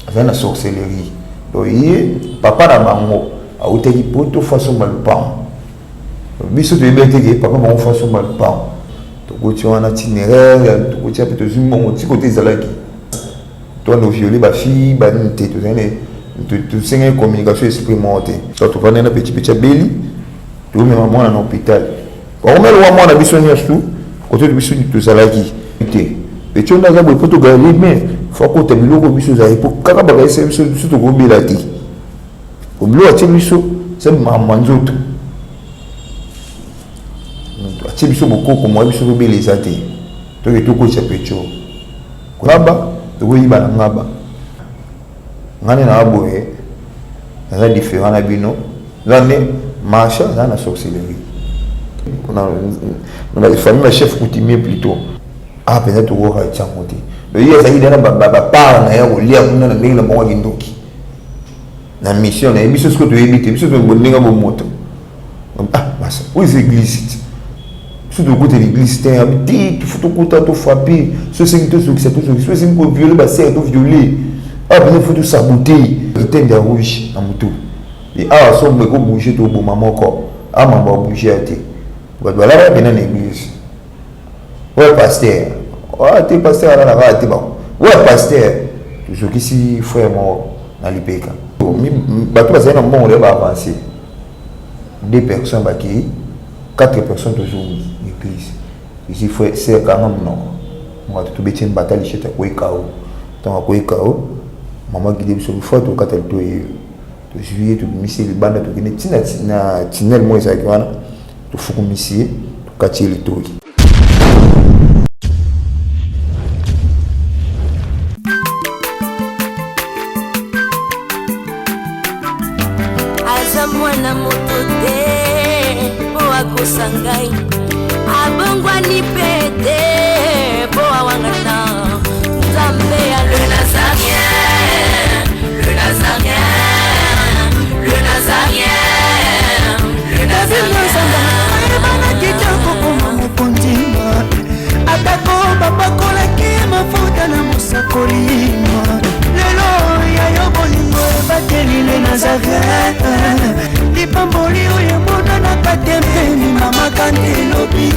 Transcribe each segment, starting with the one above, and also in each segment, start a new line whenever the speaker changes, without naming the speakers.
avec la sorcellerie. Donc, papa n'a pas a été poto façon malpam. Biso de bête papa m'a façon malpam. Donc tu as un itinéraire, tu as peut-être un petit côté zalaki. Toi nous violer ma fille, ba nité tu sais une communication expérimentée. Ça tu vas dans un petit belly, tu mets maman en hôpital. Quand on met le maman na biso tout, côté de biso tu zalaki. Et tu as un peu de gagner mais faut que tu aies le biso zalaki pour kaka ba essayer biso to go belati. Au milieu de biso c'est maman nzoto. Tu biso beaucoup comme moi biso be les athées. Donc tu ko chapecho. Ngaba, tu ko yiba ngaba. Ngane na aboye. Na différent na bino. Ngane marcha na na sorcellerie. On a famille chef coutumier plutôt. Ah peut-être tu ko ha tchamote. Le yé ça ida na ba par na ya ko lia kuna na ndenge na bongo kindoki. Na mission na biso ce que tu éviter, biso to bonenga bo moto. Ah, massa. Où est l'église? Sur le côté de l'église, tu faut tout frapper. Ce c'est tout ce c'est tout ce c'est pour violer, bah c'est tout violer. Ah, il faut tout saboter. Il t'aime de rouge dans moto. Et ah, ça me go bouger tout bon maman encore. Ah, maman bouger à té. Voilà, bien dans l'église. Ouais, pasteur. Ah, t'es pasteur là là, t'es bon. Ouais, pasteur. Toujours qu'ici frère mort dans l'IPK. Bah tout ça dans bon on va avancer. 2 personnes bah qui 4 personnes toujours l'église. Ici, c'est quand même non. Moi, tout bêtise une bataille chez toi, KO. Donc, KO, maman qui dit que fois, tu as tout juillet, tu as le bande, tu as tinel, moi, ça, tu as fait comme ici, tu as tiré le tour.
Azamwana motote. Sangai abongwa ni pete po awangata Nzambe ya le Nazarien, le Nazarien, le Nazarien, le Nazarien.
Bana kitoko koma mukondima atako babakola ki mafuta na musakolima lelo ya yobolingo bateli le Nazarien. Lipamboli oyo mona na katembeni mama kandelobi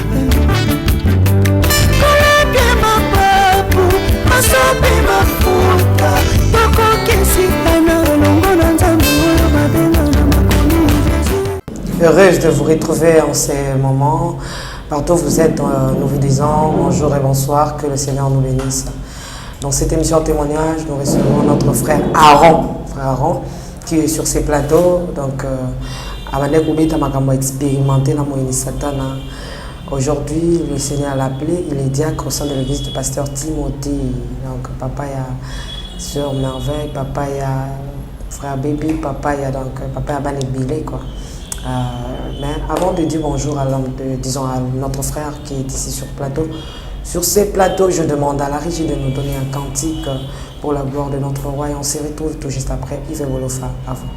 koleke mapapu masopi mafuta tokokesitana longo na nzambe oyo babenga na makomi Jésus.
Heureuse de vous retrouver en ces moments. Partout où vous êtes, nous vous disons bonjour et bonsoir, que le Seigneur nous bénisse. Dans cette émission témoignage, nous recevons notre frère Aaron, qui est sur ces plateaux. Donc, expérimenté dans mon Satana. Aujourd'hui, le Seigneur l'a appelé, il est diacre au sein de l'église du pasteur Timothée. Donc, papa, il y a sœur Merveille, papa, il y a frère Bébé, papa, il y a donc papa, il y a Bilé, quoi. Mais avant de dire bonjour à l'homme, disons à notre frère qui est ici sur plateau, sur ces plateaux, je demande à la régie de nous donner un cantique pour la gloire de notre roi et on se retrouve tout juste après Yves Wolofa avant.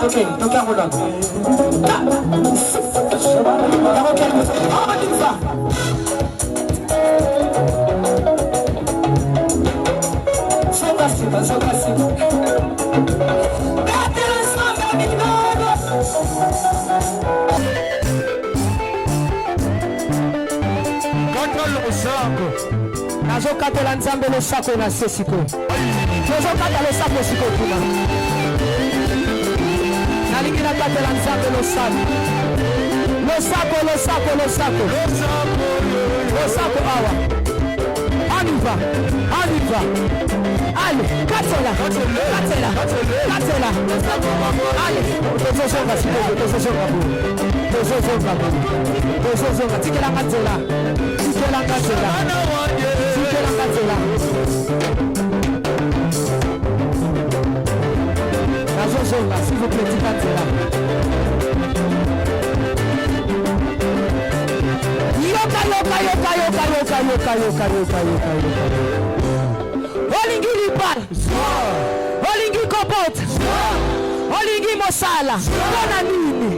Okay, toca rolando. nazokatela nzambe losako na se sikoyo tozokata losako sikoyo kuna nalingi nakatela nzambe losako awa on y va allez katela allez tozozonga sikoyo tozozonga tikela nzela nazozonga s'il vous plaît tika nzela yoka olingi libala olingi kopota olingi mosala mpona nini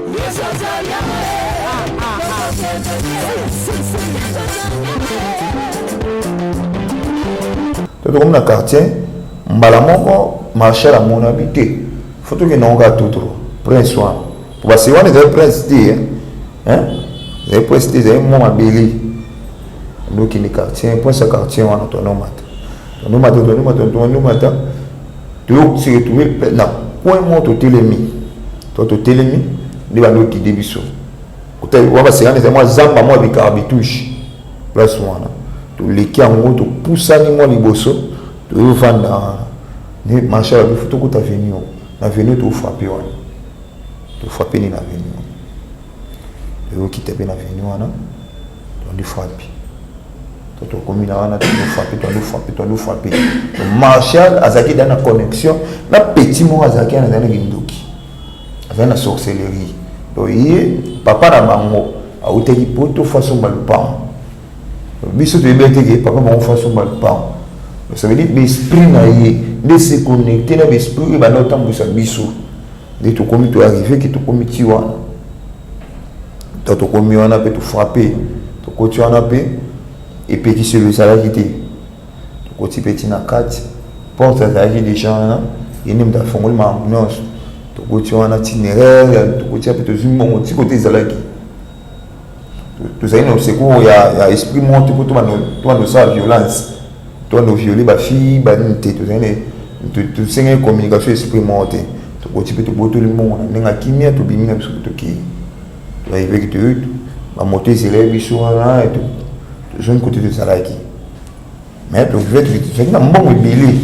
toto comme na quartier mbala moko marché la mon habité faut que non ga tout prince soin pour passer on est prince dit hein les prince dit c'est mon abeli donc il est quartier pour ce quartier on a ton mata donc c'est retrouvé na point mon to telemi de ba loti debiso côté on va se rendre moi zamba moi bikarbitouche place wana to leki yango to pusani moi liboso to vanda ne marché la photo ko ta venu na venu to frapper wana to frapper ni na venu to quitter na venu wana to li frapper to commune wana to frapper to Marshall azaki dans la connexion na petit mo azaki na dans ndoki azana sorcellerie to ye papa na bango a uteki poto façon balpam biso to ebete ke papa bango façon balpam ça veut dire l'esprit na ye de se connecter na l'esprit ba notam busa biso de to komi to arriver que to komi ti wana to komi wana pe to frapper to koti wana pe et petit celui ça va quitter to koti petit na kati porte ça qui des gens là et nem da fongol ma ambiance to koti wana itinéraire to koti pe to zumbo moti côté zalaki to ça ino secours ya esprit monte pour to no sa violence to no violer ba fille ba nité to ça to senga communication esprit monte to koti pe to boto le monde nga kimia to bimina biso to ki to arriver que to ba moto c'est biso là et to jeune côté de Salaki mais donc je vais te dire c'est un bon billet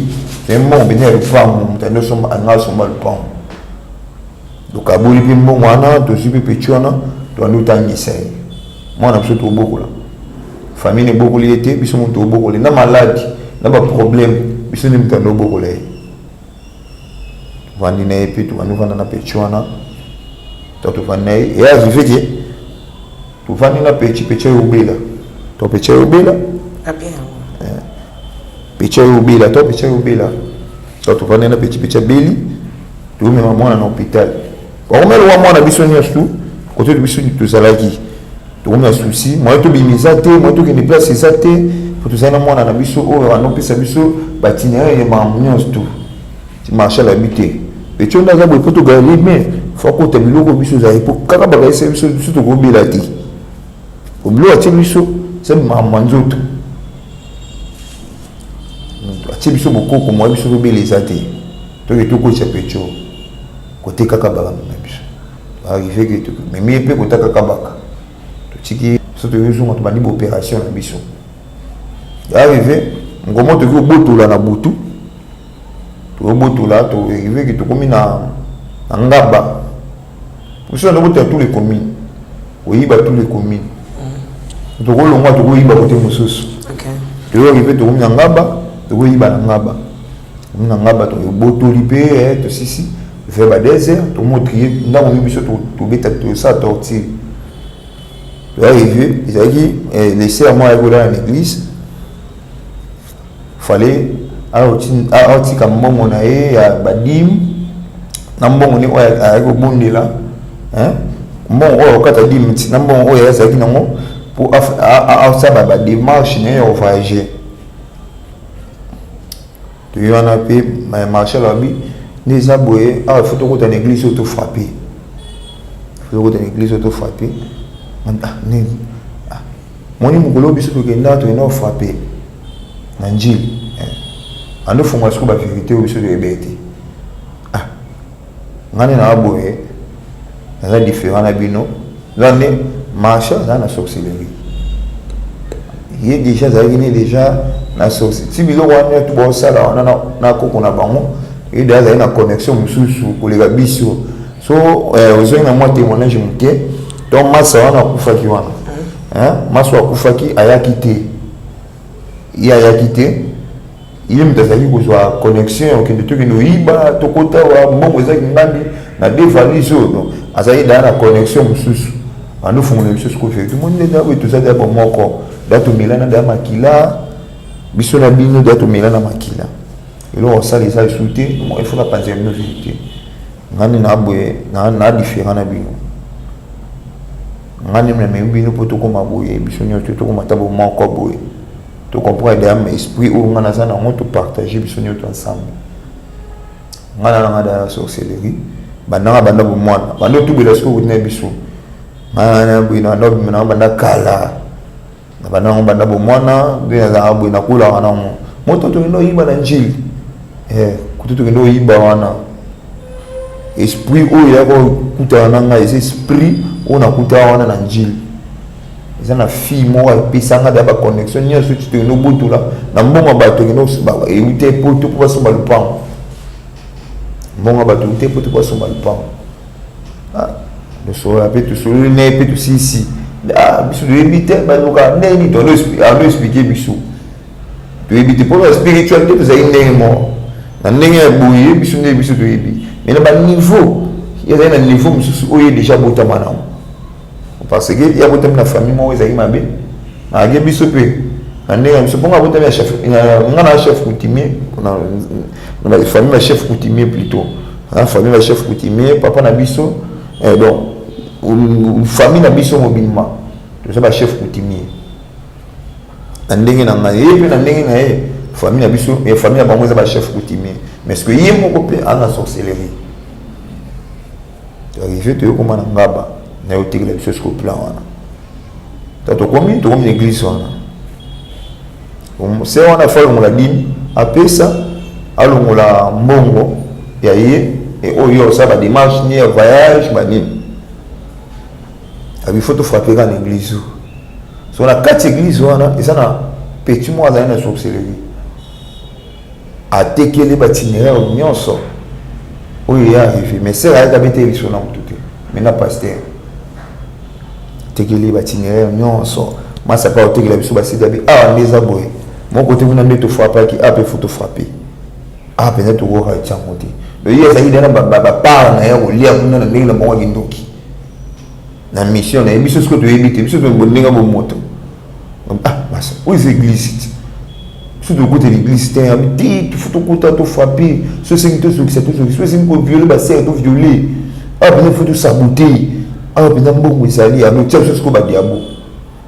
c'est un bon bénéfice de femme nous sommes en as sur le pont donc à bout de bon wana to super petit wana to nous tangisai moi on a surtout beaucoup là famille est beaucoup liée biso mon to beaucoup na malade na ba problème biso ni mtando beaucoup là vandi na epi to nous vanda na petit wana to vanda et arrivé que to vandi na petit ubela to petit ubela picha ubila to picha ubila so to vanda na picha beli to me mwana na hôpital kwa umelo wa mwana biso ni astu côté de biso ni to salaki to me souci moi to bimisa te moi to ke ni place ça te pour to sana mwana na biso o ana pesa biso batinere ya mamunions tout ti marché la bité picha na za bo poto gali mais faut ko te biloko biso za pour kaka ba ese biso to go bila ti o bilo ati biso c'est mamanzoto ati biso bokoko moi biso to beleza te to ke to ko chapecho côté kaka baka na biso arrivé que mais mi pe ko taka kabaka to tiki so to yozo to bani opération na biso arrivé ngomo to ko botola na butu to botola to arrivé que to komi na ngaba biso na botola tous les communes oyiba tous les communes to ko longwa to ko yiba côté mosusu to arrivé to komi na ngaba to ko yiba na ngaba na ngaba to botoli pe to sisi vers ba désert to motrier ndako biso to beta to sa torture to arrivé ils a dit les serments à l'église fallait auti ka mbongo na ye ya badim na mbongo ni oya ko bondela mbongo oyo kata dim na mbongo oyo yazaki nango pour ça ba démarche ne yo voyager to yana pe marché la bi les aboyés il faut que tu l'église auto frapper faut que tu l'église auto frapper moni mukolo biso to kenda to eno frapper Nanjili. Ando fonga siko ba vérité ou sur de ebete. Ah. Ngani na aboye. Na différent na bino. L'année marcha dans la sorcellerie. Il est déjà na sorcellerie. Si bilo wana tu ba sala na koko na bango, et d'ailleurs na connexion mususu ko les biso. So ozo na moi témoignage muke. Donc masa wana kufaki wana. Hein? Masa kufaki ayakite. Il a quitté. Il est mtazali kozwa connexion okende toki no iba tokota wa mbongo ezaki ngandi na dévaliso donc azali dans la connexion mususu ando fungula mususu ko fait tout monde nda we tout ça d'abord moko dato milana da makila biso na bino dato milana makila elo osali ça souté moi il faut la penser une vérité ngani na boye na différent na bino ngani na mbino poto ko maboye biso nyoto to ko matabo moko boye. Tu comprends d'ailleurs esprit où on a ça dans notre partager biso nyoto ensemble. Ngana na da sorcellerie, banda banda bo mwana. Banda tu bela sko wutne biso. Ngana bina no bina banda kala. Banda bo mwana, bina za bo na kula wana mo. Moto to no yiba na njili. Kutu to no yiba wana. Esprit où ya ko kutana nga esprit où na kutana na njili. Ils ont fille moi et puis ça a des connexions ni sur tu no botu là na mbonga bato no ba et uté poto pour so balpang mbonga bato uté poto pour so balpang ah le so après tout so le né puis tout si ah bisu de éviter ba loka neni to expliquer bisu to éviter pour la spiritualité vous avez né mo na neni bouiller bisu ne bisu to ébi mais na ba niveau il y a un niveau musu o déjà botamana. Parce que il y a beaucoup de famille moi ils aiment bien na ge biso pe ande ya biso bonga beaucoup de chef ngana chef coutumier na famille chef coutumier plutôt la famille chef coutumier papa na biso donc famille na biso mobilement to ça chef coutumier ndenge na ngaye pe na ndenge na famille na biso et famille na bango za chef coutumier mais ce que yemo ko pe ana sorcellerie to arrivé to ko mana ngaba na yotikela biso siko plan wana tato komi to komi église wana c'est wana fa longola dimi apesa alongola mbongo ya ye et oyo ça ba démarche ni voyage ba nini abi photo frapper dans l'église so na quatre église wana eza na petit mois za na sorcellerie atekele batinière nyonso oyo ya arrivé mais c'est là d'habiter biso na mutuke mais na pasteur tekeli batinière nyonso masa pa otekela biso basida bi ndeza boye mon côté vous n'avez to frapper qui a peut photo frapper peut-être to go ha tsangote le yeza ida na ba pa na ya olia kuna na ndenge na bongo kindoki na mission na biso sko to ebite biso to bondenga bo moto masa où est l'église sur le côté de l'église t'es habité tu faut to kota to frapper ce c'est que c'est c'est ko violer ba serre to violer peut-être faut to saboter peut-être bon ezali alors tu sais ce qu'on va dire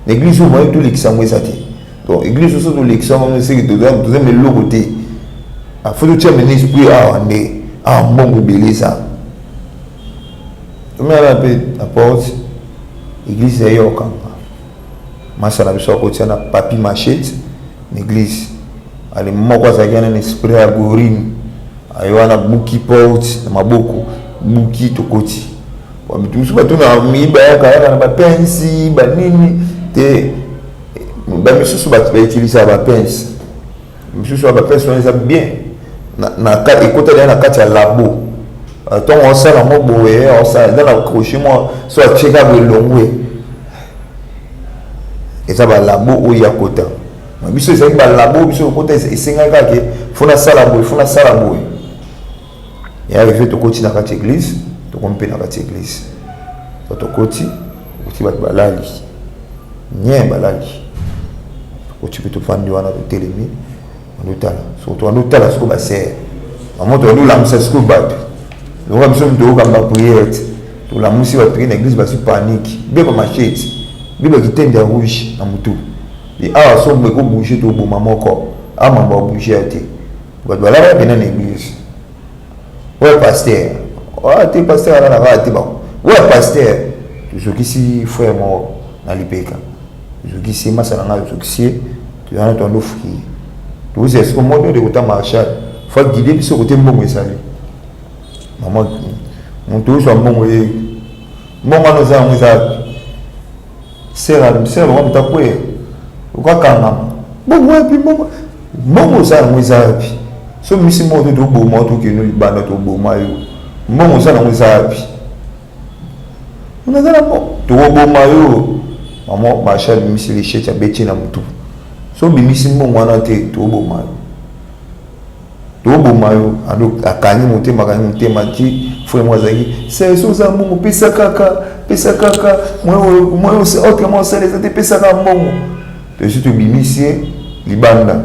l'église où voyez tout l'examen ezati donc l'église où tout l'examen c'est que tu dois me le côté faut tu amener esprit bon beleza mais là à porte église est au camp masa na biso ko tiana papier machette l'église ale moko za gana na esprit ya gorine aywana buki porte na maboko buki tokoti wabitu bato na miba yaka na ba pensi ba nini te ba misusu ba utiliser ba pensi misusu ba pensi on les bien na ka ekota na kati ya labo ton on sala mo boye on sala dans la crochet moi soit cheka bo longwe eza ba labo o ya kota biso eza ba labo biso kota esenga kake fona sala boye ya arrivé to koti na kati église to kompe na kati église to koti uti bat balali nye balali koti to fandi wana to telemi ndotala surtout ndotala sko ba ser maman to ndula msa sko bat le roi biso ndo kamba prière to la musi wa prière na église ba su panique beba machete beba kitende rouge na mutu et so me ko bouger to bo mamoko mamba bouger ate bat balala bena na église ouais pasteur t'es pasteur à la rate bon ouais pasteur je qui frère moi na lipeka je qui si masala na je qui tu as ton offre vous est-ce que moi de côté Marshall faut guider sur côté mbongo esali maman mon tout soit mbongo e mbongo no za mwiza sera on mtakwe ukakanga mbongo wapi mbongo za mwiza wapi so misi moto to boma to kino libanda to boma yo mbongo za mwiza wapi unazana to boma yo maman Marshall misi lichecha beti na mtu so bimisi mbongo wana te to boma yo mayo ando akanyi mutema ti fwe mwazaki c'est so za mbongo pesa kaka moi aussi autrement ça les était pesa kaka mbongo to surtout bimisi libanda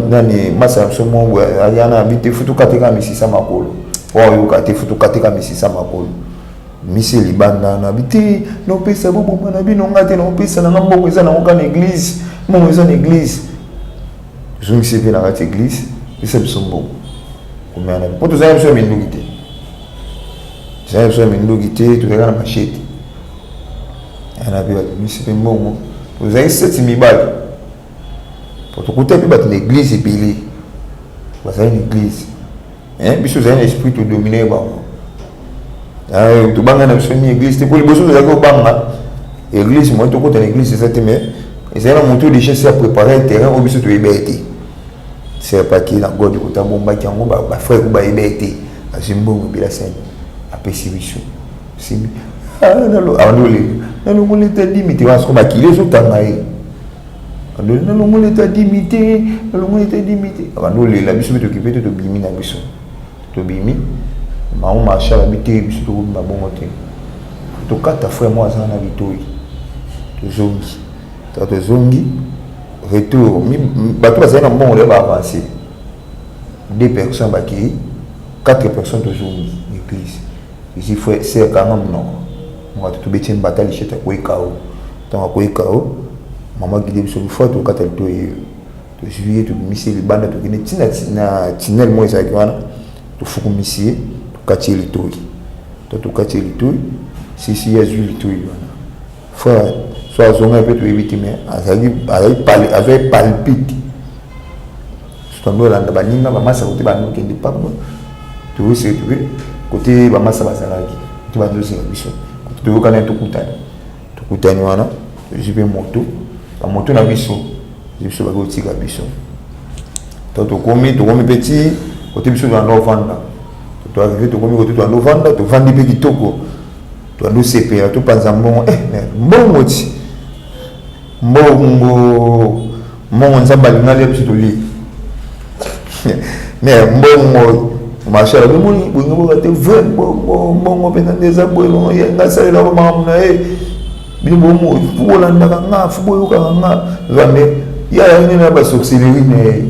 nani masa so mbongo ayana bite futu katika misisa makolo yo kate futu katika misisa makolo misi libanda na biti no pesa bobo mana bino ngate no pesa na mbongo eza na ngana église mbongo eza na église je me suis fait dans l'église et c'est son bon comme on a pour tous les gens minduguité j'ai besoin minduguité tout les gars machette on a vu me c'est bon vous avez 7000 balles pour tout côté puis battre l'église et pili vous avez une église puis vous avez un esprit tout dominer ba tout banga na une église pour les besoins de la banga église moi tout côté l'église c'est ça mais et c'est un moto de chercher à préparer le terrain au biso to liberté c'est pas qui na god ko tambomba ki ngo ba frère ko ba liberté azimbongo bila sen apesi biso simi nalo muleta limité wa so ba kile so tangai nalo muleta limité nalo la biso to kipete to bimi na biso to bimi ma on marche à habiter biso to ba bongo te to kata frère moi ça na bitoi to zongi to zongi retour bato bazali na mbongo lelo avancé 2 personnes baki 4 personnes toujours l'église ici faut c'est quand même non moi tout bêtise bataille chez ta koikao tant koikao maman qui dit sur le photo quand elle to juillet to misi le banda to kine tina tinel moi ça kwana to fuku misi to kati litoi to kati litoi si ya juillet litoi frère soit zonga peut éviter mais azali palpite tondo la baninga ba masa côté ba nokende pas tout c'est tout côté ba masa basalaki tu ba dosi biso côté to kana to kutani wana jibe moto ba moto na biso ba gotika biso to komi petit côté biso na novanda to arrivé to komi côté to novanda to vandi pe kitoko to ando sepera to panza mbongo mbongo ti mbongo nzamba lingali biso to li mais mbongo machala bimuni bungo te vrai mbongo pena ndeza boyo yenga sala ba mamna bimbo mo fubola ndaka nga fuboyo ka nga jamais ya na ba sorcellerie ne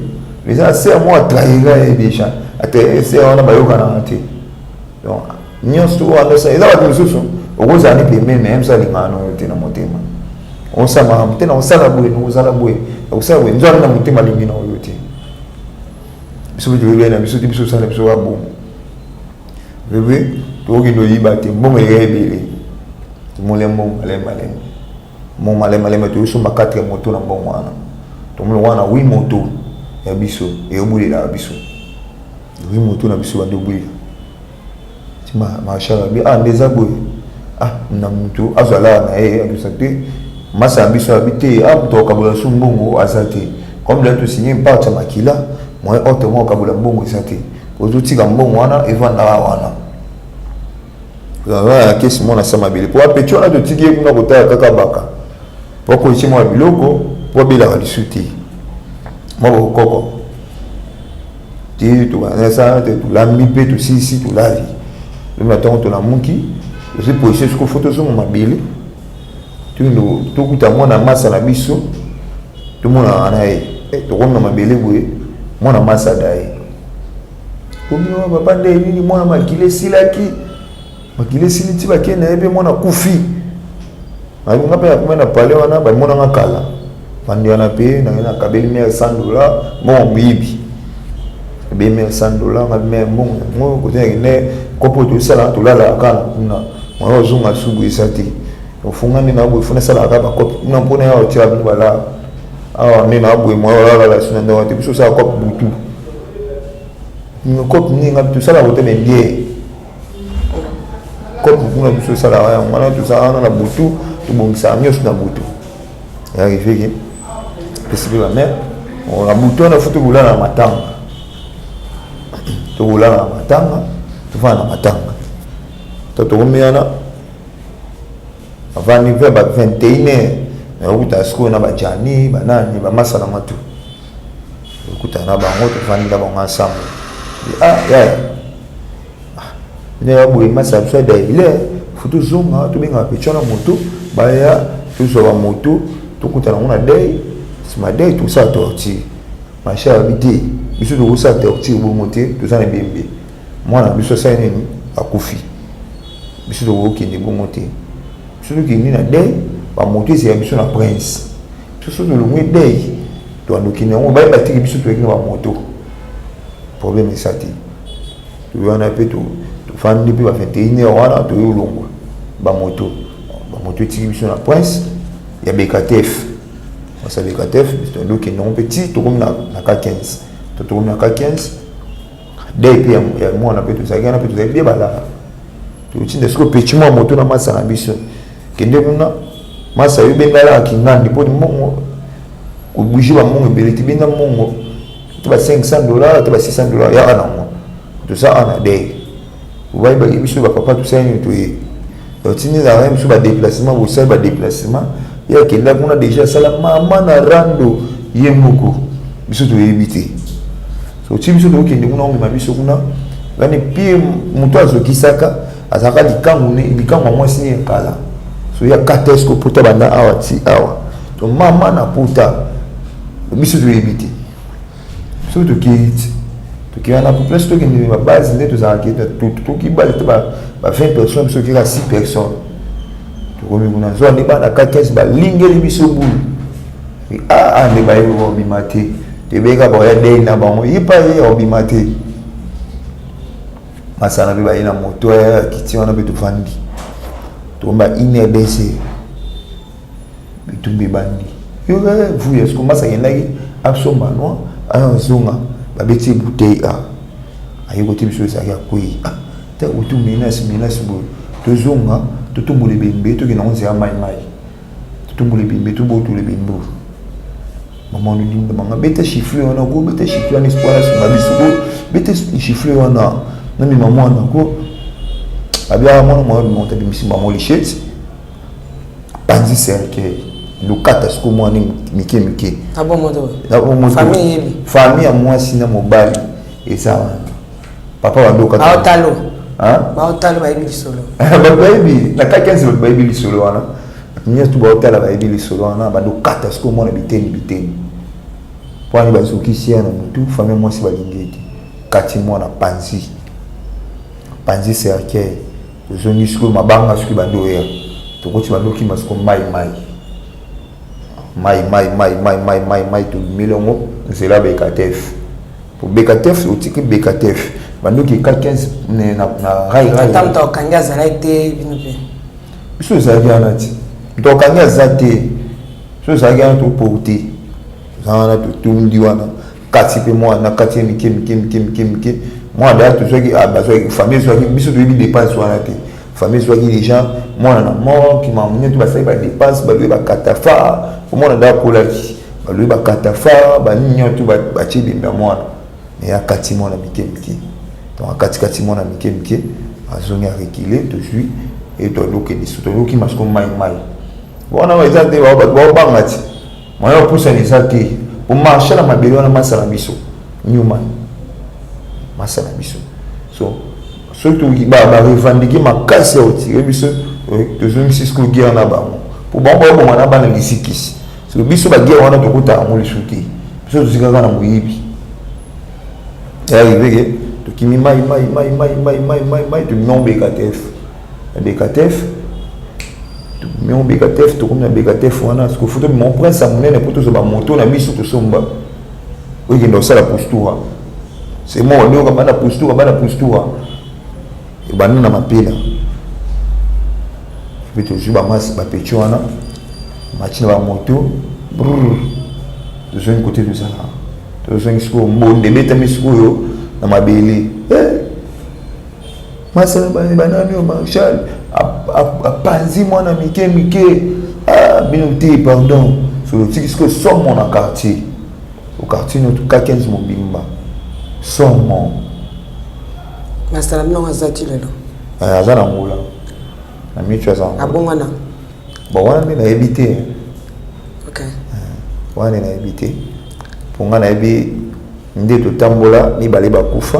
les a c'est moi trahira déjà ate c'est on a ba yoka na ate donc nyonso wana ça eza ba mususu okoza ni pe même ça lingano te na motema on sama mtena osala boye no osala boye osala boye nzwana na motema lingi na oyote biso bijo na biso biso sala biso abo bebe to ki do yibate mbongo yebele molembo malema to so ma 4 moto na mbongo wana to mo wana 8 moto ya biso e obuli la biso 8 moto na biso bando obuli tima mashala bi ndeza boye na mtu azala na abisate masa biso habité to kabula sumbongo azate comme là to signer part ya makila moi autrement kabula mbongo azate ozutika mbongo wana evanda wana la kesi mona sama bile pour apetio na to tikie kuna kotaya kaka baka poko ichi mwa biloko po bila walisuti mo koko ti to banesa te to lambi pe to sisi to lavi le matin to la munki je pour essayer ce que photo sur mobile tout kuta mwana masa na biso tout mona anaye to konna mabele boye mwana masa dai komiwa papa nde nini mwana makile silaki makile siliti bakene ebe mwana kufi ayunga pe akumena pale wana ba mwana ngakala pandi wana pe na kabeli $100 bon bibi be $100 ngabe mo ko tene kopo to sala to lala kana kuna mwa zunga subu isati ofungani na bo funa sala ka ba kopo na mpona ya otira bala awa nena abwe moi wala la sina ndo te biso sa ko butu ko ni nga tout ça la wote bien ko butu na biso sa la ngana tout ça na butu to bongisa nyos na butu ya arrivé que possible la mère on la butu na futu bula na matanga to bula na matanga to fa na matanga to rumiana avant l'hiver 21h mais okuta siko na bajani banani bamasala matu okuta na bango to fani la bango ensemble ne abwe masa so da ile futu zonga to benga pechona moto baya to so ba moto to kuta na ngona dei sima dei tout ça torti macha habité biso to ça torti bo monter tout ça na bembe mwana biso ça nini akufi biso to okende bo monter biso to kindi na dei ba moto c'est biso na prince biso to longwe dei to andokine on ba batiki biso to ekina ba moto problème ça ti to yana pe to fandi pe ba 21h wana to yolongo ba moto tiki biso na prince ya BKTF ça BKTF biso donc non petit to comme na K15 to comme na K15 dei pe ya mwana pe to sagana pe to bien bala to tinde siko petit mo moto na masa na biso kende kuna masa yo bengala kingandi po mongo ko bouger ba mongo beleti benga mongo to ba $500 to ba $600 ya ana mo tout ça ana dei vous voyez ba biso ba papa tout ça ni to e tini la même sur ba déplacement vous savez ba déplacement ya kenda kuna déjà sala mama na rando yemoko biso to éviter so ti biso to kende kuna on ma biso kuna ngani pire muto azokisaka azaka likangu ne likangu moi sini kala so ya katesko puta banda awa ti awa to mama na puta biso to éviter so to kit to ki ana plus to kende ba base ne to za kete to ki ba 20 personnes biso ki ka 6 personnes to komi kuna zo ne ba na 15 ba lingeli biso bulu ne ba yo bimate te beka ba ya dei na bango yipa ye obimate masana be ba ina moto ya kiti wana be to fandi to ba ine bese bitumbi bandi yo vous est-ce que masa yenaki absomba no azonga ba beti bouteille ayiko tibiso sa ya kui te utu menace bo to zonga to tumbule bimbe to kina onzi mai to tumbule bimbe to botu le bimbo maman lui dit maman beta chiffre on a go beta chiffre on espoir sur ma biso beta chiffre on a na mi maman na ko abia maman mo monta bimisi maman lichette panzi cercle le katasco mo ni mike
bon moto
famille à moi sina mobali et ça papa wa doka
talo baotalo bayebi lisolo
bayebi na K15 bayebi lisolo wana nyes tu baotala bayebi lisolo wana badokata siko mona biteni pwani bazokisia na mutu famille mwasi balingeti kati mwana panzi cercueil ozongi siko mabanga siko bandoya tokoti bandoki masiko mai to milongo nzela BKTF pour BKTF otiki BKTF bandoki K15 na rai
tamta kanga zalaite binope
biso zagana ti to kanga zate so zagana to porter zana to tundi wana kati pe moi na kati mike moi da to soki abazo famille soki biso to bi dépense wana te famille soki les gens moi na mort qui m'a mené to ba sai ba dépense ba lui ba katafa moi na da kolaki ba lui ba katafa ba ninyo to ba chibi mba moi mais ya kati moi na mike donc kati mona mike azongi a reculer to suis et to loke ni to loki masko mai wana wa ezate ba banga ti moyo pusa ni zate o marcher na mabelo wana masala biso nyuma masala biso so surtout ba revendiquer makasi oti biso to zongi sisko guerre na bango pour ba mana bana lisikisi so biso ba guerre wana to kuta ngoli suki biso to zikaka na muyibi ya ibege to kimi mai to non BKTF to non BKTF to comme na BKTF wana ce que photo mon prince amunene poto so ba moto na biso to somba oyi ndo sala postura c'est moi on yoka bana postura e banuna mapela puis to juba mas ba pecho wana machina ba moto tozongi côté tozala tozongi sikoyo mbonde ebetami sikoyo na mabele masala banani oyo marshal apanzi mwana mike bino te pardon so otiki sikoyo somo na quartier au quartier notre cas 15 mobimba somo
masala mino azati lelo
aza na ngula na mitu aza ngula
abongwana
bon wana nde nayebi te
ok
wana nde nayebi te mpo nga nayebi nde totambola mibale bakufa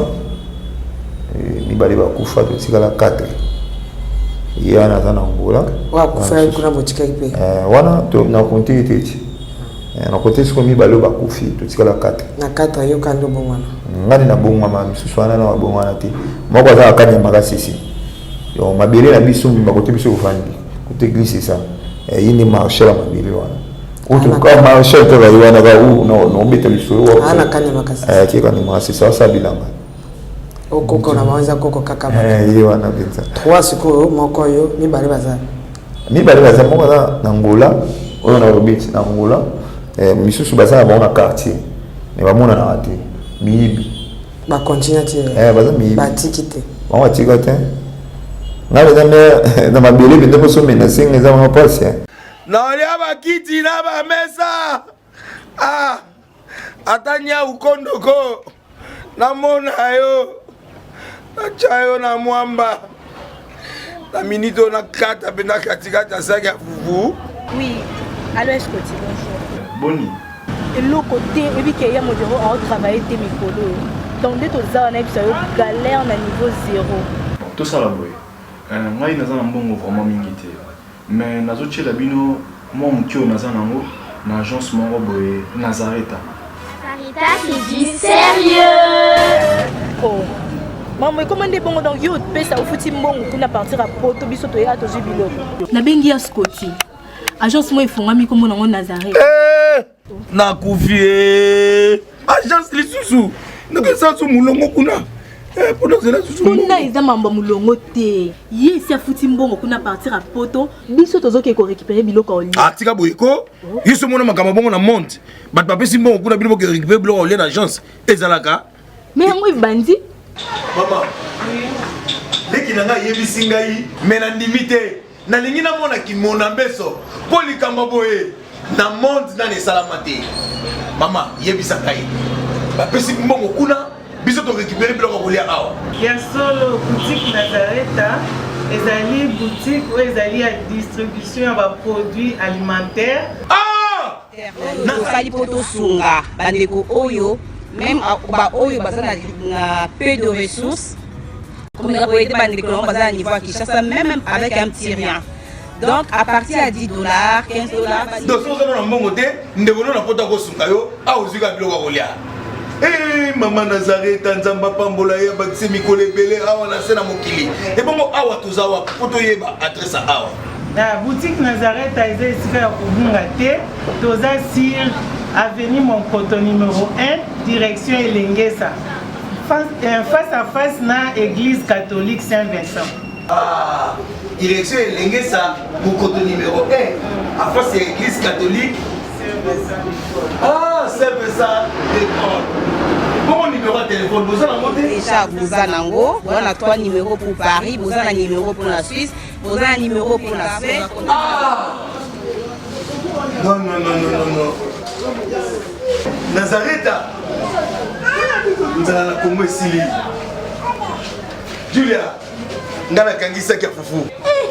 totikala 4 ye wana aza na ngula
wakufa kuna botikaki mpe
wana na konte ete eti na kote siko mibale oyo bakufi totikala 4
na 4 yoka nde obongwana
ngani na bongwama misusu wana na babongwana te moko aza akanyama sisi yo mabele na biso bakote biso kofandi kote glisse ça yini marshal mabele wana utu ka marshal to bali wana ka no beta biso
ana kanyama kasi
kika ni mwasi sasa bilanga
okoko na mawanza koko kaka
ye wana binza
3 sikoyo moko yo mibale baza
moko na ngola oyo na robit na ngola misusu baza ba na quartier mais ba mona na ate miyibi
ba continue ti
baza miyibi
ba tikite
ba tikite ngale na mabele binde ko so mena singa za ma passe
na olia bakiti na bamesa atanya ukondoko namona yo nachayo na mwamba na minito na kata pena katikati ya saki ya fufu.
Oui, alors est-ce que tu bonjour
Boni
et l'autre côté et puis qu'il y a mon bureau à travailler tes micros donc dès aux heures on a eu galère na niveau 0
tout ça la boy ngai naza na mbongo vraiment mingi te mais nazotiela bino mwa mokio naza nango na agence moko boye Nazareta.
C'est du sérieux.
oh maman comment des bongo donc yo pesa au futi mbongo kuna partir à poto biso to ya to biloko na bengi ya Scotty agence moi ifungami comme nango Nazareta
na kufie agence lisusu ndeke sanso mulongo kuna pour nous là susu
kuna eza mambo mulongo te ye si afuti mbongo kuna partir à poto biso tozoke ko récupérer biloko oli
tika boyeko yiso mona makamba bongo na monte bat papesi mbongo kuna biloko récupérer biloko oli na agence ezalaka
mais yango bandi
mama leki na ngai yebisi ngai me na ndimi te nalingi namona kimona mbeso mpo likambo boye na monde nani esalama te mama yebisa ngai bapesi mbongo kuna biso to récupérer biloko kolia awa
ya solo boutique Nazareta ezali boutique ou ezali ya distribution ya baproduits alimentaires
nasali po tosunga bandeko oyo même ba oyo baza na peu de ressources comme la boyete bandeko on baza na niveau à Kinshasa même avec un petit rien donc à partir à $10 $15
donc so na mbongo te ndebono na pota ko sunga yo awuzika biloko kolia mama Nazareta nzamba pambola ye bakise mikolo ebele awa na se na mokili ebongo awa tozawa poto yeba adresse awa
la boutique Nazareta eza esika ya kobunga te toza sur avenue Monkoto numéro 1 direction Elengesa face à face na église catholique Saint-Vincent
direction Elengesa Monkoto numéro 1 à face à église catholique Saint-Vincent bon numéro de téléphone vous en avez
déjà vous en nango on a 3 numéros pour Paris vous en a numéro pour la Suisse vous en a numéro pour la Suède
non Nazareta nzala na Congo esili Julia ngana kangisa kia fufu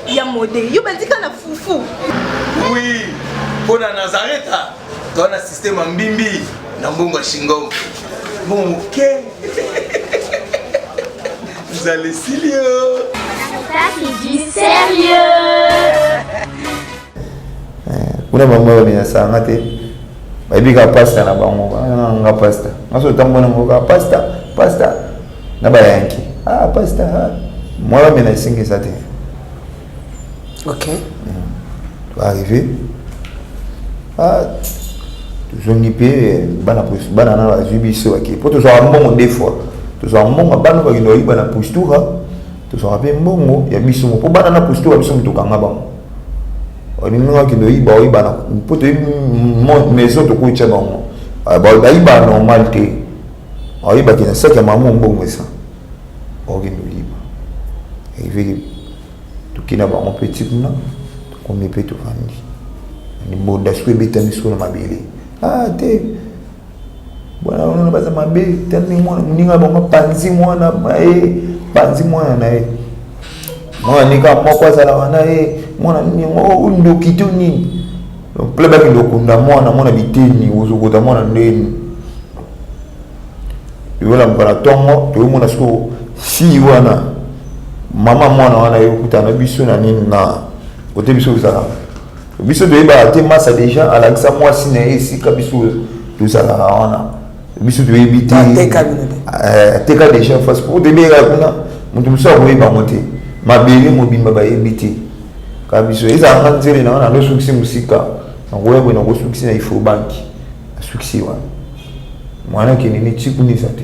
ya mode yo bandika na fufu
oui pour na Nazareta to na système mbimbi na mbongo shingo bon ok vous allez silio
C'est du sérieux.
kuna bango ya sanga te baibika pasta na bango nga pasta ngaso tambona ngoka pasta na bayanki pasta moi mais na singi ça te
ok
tu arrivé tozongi mpe bana na bazwi biso bake mpo tozwaka mbongo des fois tozwaka mbongo bana bakende oyiba na postura tozwaka mpe mbongo ya biso mpo bana na postura biso tokanga bango olingi bakende oyiba mpo toyebi maison tokotya bango bayiba normal te ayiba kina saki ya maman mbongo esa okende liba eveki tukina bango petit kuna tukomi mpe tovandi nimboda siku ebetami siko na mabele te bwana ona baza mabe tani mwana mninga bango panzi mwana panzi mwana na ye mwana nika moko azala na ye mwana ndoki to nini ple baki ndokunda mwana biteni ozokota mwana ndeni yola mpana tongo toyomona siko fi wana mama mwana wana yokutana biso na nini na kote biso ezalaka biso toyebaka te masa deja alakisa mwasi na ye esika biso tozalaka wana biso toyebi te ateka deja face po tebeyaka kuna moto mosusu akoyebango te mabele mobimba bayebi te ka biso ezalaka nzele na wana nosukisi mosika nakoyebwe nakosukisi na ifo banki asukisi wana mwana kenini tikunisa te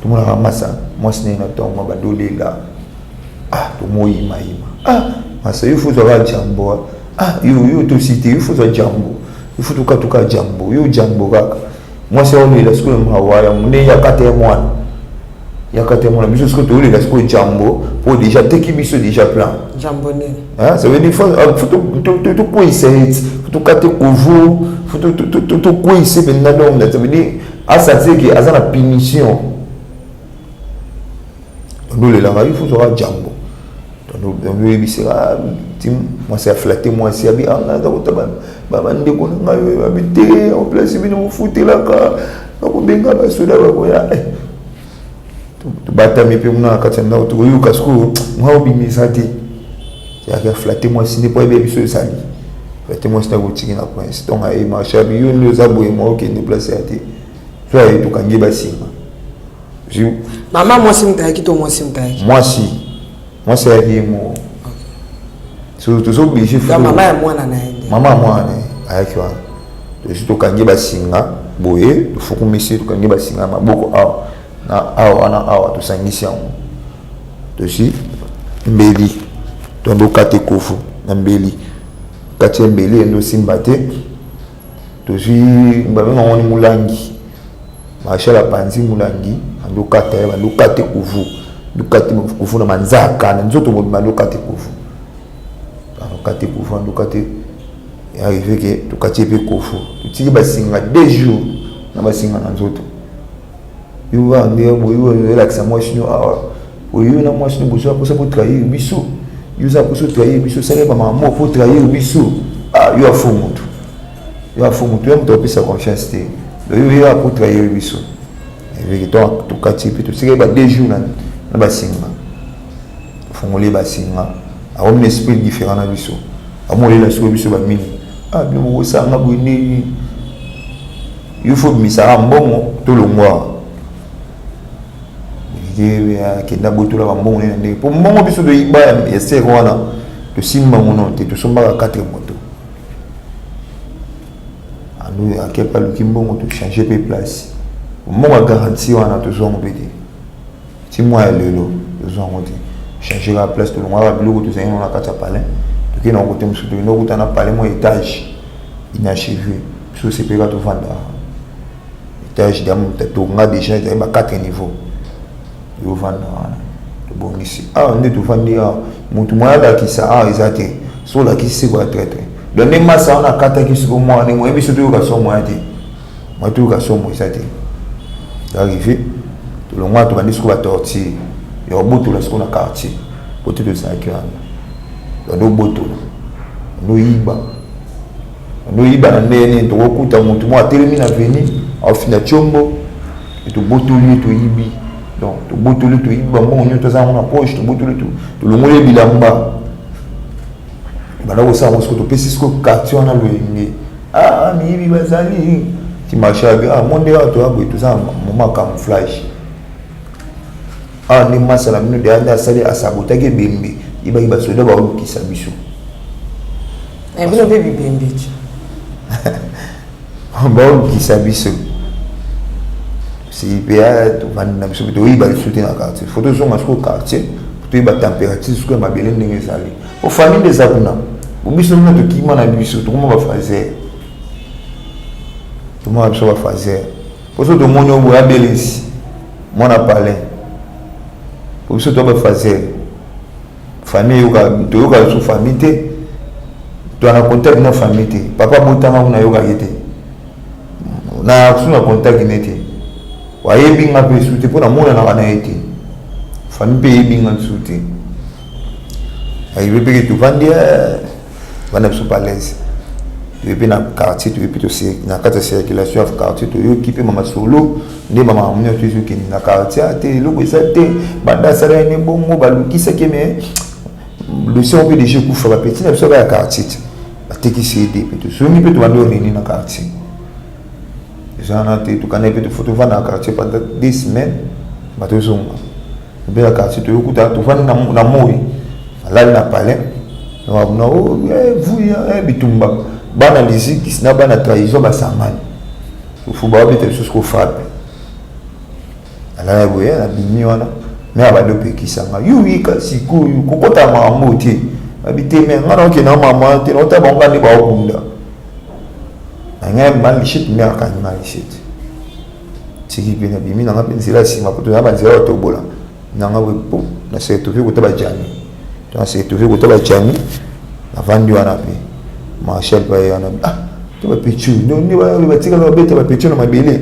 tomonaka masa mwasi naye na ntongo badolela tomoyimayima masa yo fozwaka jambo yo tosite yo fozwa jambo yo fo tokatuka jambo yo jambo kaka mwasi aolela sikoyo mawaya mune yakata ya mwana biso sikoyo toyolela sikoyo jambo po deja teki biso deja plan
jambo nini
ça veut dire faut tokweyisa eti fo tokate kovu fo tokweyise mpenza donda ça veut dire asatiki aza na punition tondolelaka yo fo tozwaka jambo toyebisaka ti mwasi aflate mwasi abi naza kota bandeko na ngai babi te en place bino mofutelaka nakobenga basoda bakoya tobatami mpe muna na kati ya ndako tokoyoka sikoyo mwa obimisa te yaki aflate mwasi nde po ebe biso ezali flate mwasi nakotiki na prince donc aye marché abi yo nde oza boye mwa okende place ya te so aye tokangi basinga
mama mwasi mutayaki to mwasi mutayaki
mwasi ayaki ye mo tozoblige
mama ya mwana na ye
mama ya mwana ayaki wana tosi tokangi basinga boye tofukumisi tokangi basinga ya maboko awa na awa wana awa tosangisi yango tosi mbeli tondokate kofu na mbeli kati ya mbeli endosimba te tosi babenga ngoni mulangi mashal apanzi mulangi andokata ye bandokate kofu ndokate kofu na manzaka na nzoto mobima ndokate kofu andokate kofu andokate arrive ke tokati ye mpe kofu totiki basinga 2 jours na basinga na nzoto yo wange boyo elakisa mwasi no awa oyo na mwasi no boso aposa po trahir biso yo za poso trahir biso sale ba mama po trahir biso yo afu mutu yo mutu apesa confiance te yo apo trahir biso avec toi tokati pe tosike ba 2 jours na basinga fongoli basinga awo un esprit différent na biso amolela siko biso ba mini bino osanga boye yo faut misara mbongo tolongwa kenda botola bambongo nene ndenge po mbongo biso toyiba ya ser wana tosimba ngono te tosombaka 4 moto ando akepa luki mbongo tochange mpe place mbongo ya garantie wana tozwango mpe te ti mwa ya lelo tozwango te change ka place tolongwaka biloko tozali no na kati ya palais tokenda kote mosusu tokenda okuta na palais mwa étage inachevé biso sepeka tovanda étage tonga déjà ezali ba 4 niveau yovanda wana tobongisi nde tovandi motu mwana alakisa eza te so olakisi siko ya traitre don nde masa wana akataki siko mwana nde moyebi so toyoka somo ya te moye toyoka somo eza te arrivé tolongwana tobandi siko batortire ya kobotola siko na quartier po te tozalaki wana ando obotola ando oyiba na ndenge nini tokokuta motu moko atelemi na veni aofina tiombo tobotoli toyibi donc tobotoli toyiba mbongo nyonso tozala na poche tobotoli tolongoli bilamba banda kosala ngo siko topesi siko quartier wana loyenge miyibi bazali ti marché abi monde awa toya boye tozala moma camouflage nde masala mino deya nde asali asabotaki ebembe yebaki basoda baolukisa biso
bino mpe bibembe ti
baolukisa biso sipeya tovandi na biso mpe toyiba liso te na quartier fo tozonga siko quartier po toyeba température siko ya mabele ndenge ezali ofamille eza kuna biso mino tokima na biso tokoma bafraser tout le monde va faire. Pour ça, tout le monde a belisi. Mon a parlé. Pour ça, tout le monde va faire. Famille, tu as une famille. Tu as un contact avec une famille. Papa, Boutama, on a eu un contact avec une waye binga pe soute pour na mona na kana été famille pe binga soute ay bebe que tu vandia vana so palaise tu pe na quartier tu pe to se na kata circulation of quartier to yo kipe mama solo nde mama mnya tu zo ki na quartier te loko esate banda sara ni bongo balukisa ke me le son pe de je kufa ba petit na so ba quartier ba te ki se de pe to so ni pe to vando ni na quartier. Tu connais des photos dans le quartier pendant 10 semaines. Tu vas dans le quartier, tu vas dans la mouille. Là, il n'a pas l'air. Vous, Bitumba. Bana lisi, qui n'a pas de trahison, bah ça man. Il faut pas oublier quelque chose qu'on fait. Là, vous voyez, la bimioana. Mais elle va le pays qui s'en va. Oui, si vous avez un maman, habitez, mais on a un maman, tu n'as pas de maman. Nanga malishit me akani malishit tiki pena bimi nanga pensela sima poto na banzela otobola nanga wepo na se tuvi kutaba jani to na se tuvi kutaba jani na vandi wana pe marshal pa yana to ba pichu ni ba tika na beta ba pichu na mabele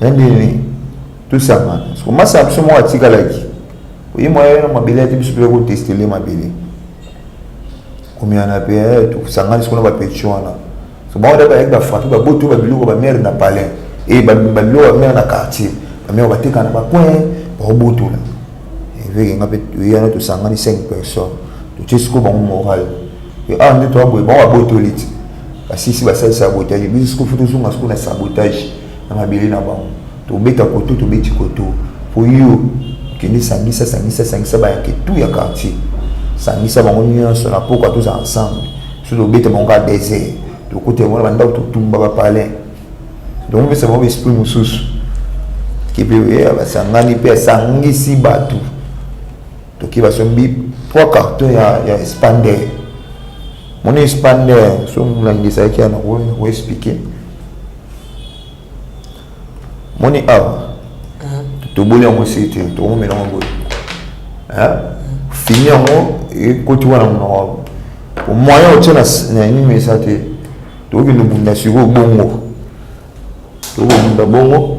ndi tout ça man so masa absolument atika laki oyi moya na mabele ati bisu pe ko tester le mabele komiana pe to sangani sikona ba pichu wana. So bon d'abord avec la frappe ba boto ba biloko ba mère na palais et ba biloko ba mère na quartier ba mère ba teka na ba coin ba boto là et veut nga pe y a to sangani 5 personnes to tisco ba moral et ande to ba ba boto lit parce si ba sabotage biso futu sunga sko na sabotage na mabili na ba to beta koto to beti koto pour yo kini sangisa ba ke tout ya quartier sangisa ba ngoni so na pourquoi tous ensemble sur le beta mon gars désert. Le côté moi banda tout ba parler donc c'est bon esprit mususu qui peut ya sangani pe sangisi batu to ki ba sombi 3 cartons ya expander mon expander so mlangisa ki ana wo expliquer moni to boli en cité to mo mena ngo fini ngo e côté wana mo au moyen o tena ni mesate to ki no bunda siko bongo to bunda bongo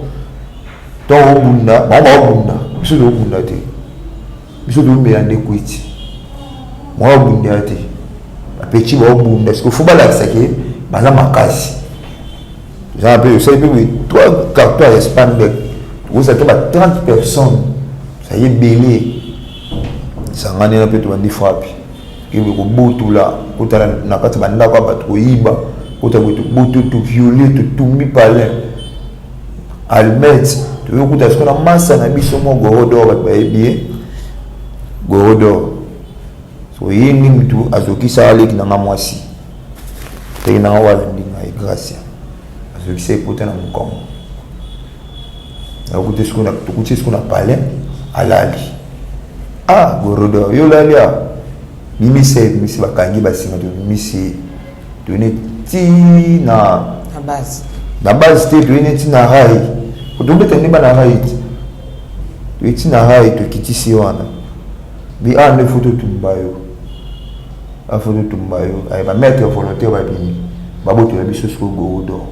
to bunda mama bunda biso do bunda te biso do me ande kwiti mo bunda te apeti bo bunda siko fuba la sake baza makasi za pe ça peut 3 cartons expandés vous êtes 30 personnes ça y est belé ça ngani na pe to bandi frappe ki ko butu la kutala na kati banda kwa batu koiba kuta tu violer tu tumbi palais almet tu yokuta skona masa na biso mo gorodo ba bien gorodo so yini mtu azokisa ale kina ngamwasi tena wala ndinga gracia azokisa ipota na mkongo na yokuta skona tukuti skona palais alali gorodo yo lalia mimisi bakangi basinga to mimisi to ne ti na base te to ne ti na rai ko to beta ne ba na rai to ti na rai to kitisi wana bi ne photo tumbayo ay ba mettre volontaire ba bini ba boto la biso sko gorodo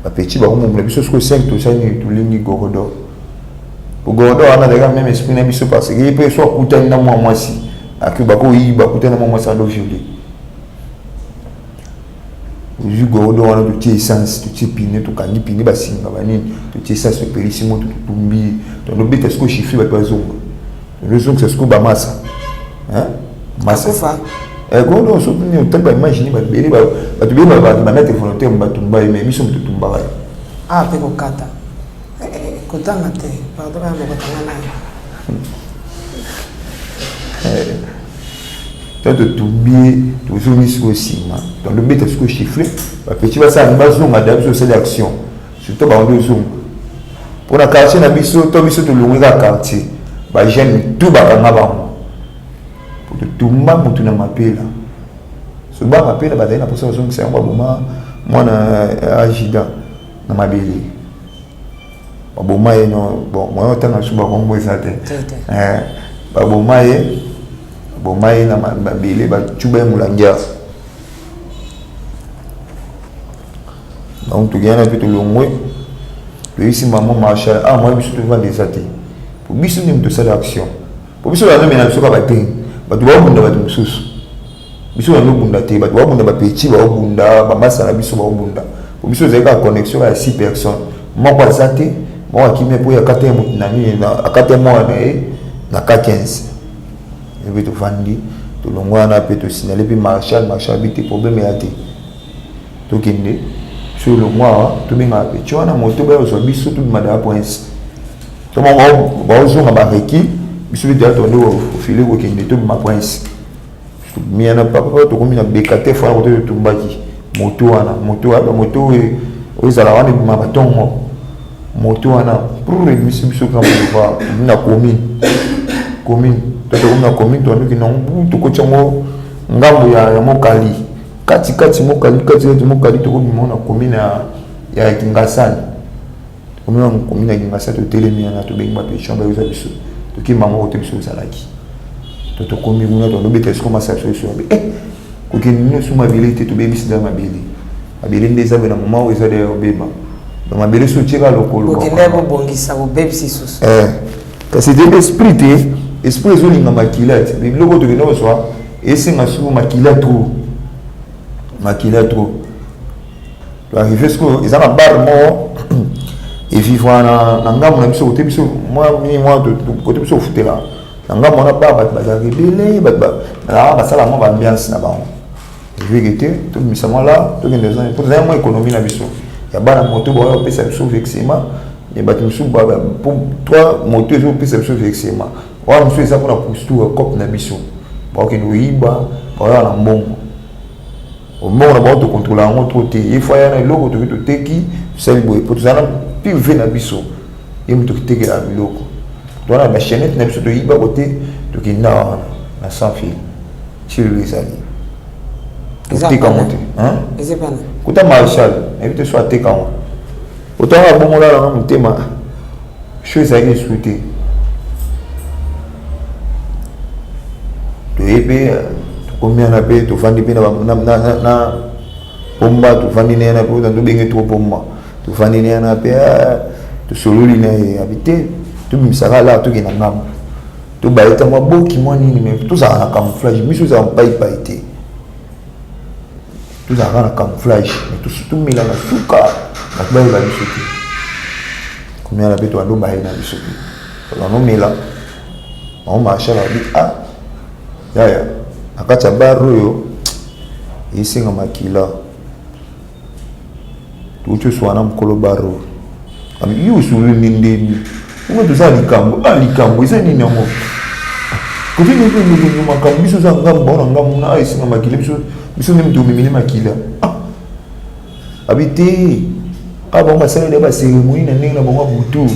ba petit ba mo la biso sko 5 to sani to lingi gorodo pour gorodo ana daga même esprit na biso parce que il peut soit kutani na mwasi akiba ko yiba kutana mama sa do violé uju gorodo wana to tie essence to tie pine to kangi pine basinga banini to tie essence to pelissimo to tumbi to no beta sko chiffre ba bazonga le zonga c'est sko ba massa massa fa gorodo so ni to ba imagine ba beri ba to be ba mettre volontaire ba tumba mais biso to tumba ba
pe ko kata kotanga te pardon ba ko tanga
de tomber toujours mis aussi dans le but est-ce que chiffré petit va ça base on adapte sur cette action surtout ba on zoom pour la quartier na biso to biso to longa quartier ba jeune tout ba nga ba pour tumba mutu na mapela so ba mapela ba na posa so c'est un moment mwana agida na mabele baboma ye no bon moi otanga suba kombo ezate baboma ye na mabele bachuba mulangia donc tu gagnes un peu tout le monde ici maman marche moi je suis devant des athées pour biso ni mto sala action pour biso la même na biso ka batin batu ba bunda batu mususu biso na bunda te batu ba bunda ba petit ba bunda ba masala biso ba bunda pour biso zeka connexion à 6 personnes moi kwa zate moi qui me pour ya 4 mois na 4 mois na 15 et puis tu vandi tu longwana pe tu signaler puis marshal bité problème ya te to kende sur le mois tu binga pe tu na moto ba zo biso tu mada points to mo ba zo nga ba reki biso bi da to ndo filer ko kende to ma points miana papa to komi na bekate fa ko to tumbaki moto ezala wana ma batongo moto wana pour biso kama fa na commune to na commune to ndoki non to ko chango ngambo ya mokali kati mokali to ko mona commune ya Kingasani commune ya Kingasani to telemi na to benga pe chamba yo biso to ki mama to biso salaki to komi muna to no bete ko masa so ko ki no suma abilité to bebi sida mabili abili ndeza bena mama o ezade obeba do mabili so tira lokolo
ko kinebo bongisa o bebi sisus
parce que esprit zo linga makilate biloko to kino so esinga su makilate to arriver ce que ils ont bar mo et vivre na ngamu na biso ko biso moi to ko biso futela nga mona ba rebelle na ba sala mo ba ambiance na bango vérité tout misama là tout les gens pour moi économie na biso ya bana moto ba pesa biso vexement et ba biso ba pour toi moto zo pesa biso vexement wa biso ça pour la posture cop na biso ba ke no iba ba na mbongo au moment na ba to contrôler en trop te il faut ya na logo to teki sel boy pour ça na pive na biso et mo to teki la biloko donc la chaîne na biso to iba côté to ki na sans fil sur les alliés tika monte hein
ezepana
kuta marshal évite soit tika mo autant la bongo la na mutema chose à discuter to ebe to combien na pe to fandi pe na pomba to fandi na pe to bengi to pomba to fandi na pe to sololi na habiter to misaka la to kina ngam to baita maboki mwani ni me to za na camouflage miso za pai te tout ça rend camouflage mais tout mila na suka na ba ba bisuki combien la beto ando ba ina bisuki on no mila on marche la bi ya akacha baro yo isinga makila tucho swana mkolo baro ami yusu nindeni ngo tuza likambo isa nini ngo kuti ni makambo biso za ngambo na ngambo na isinga makila biso même to mimili makila habité aba masala de ba cérémonie na ndenge na bango butu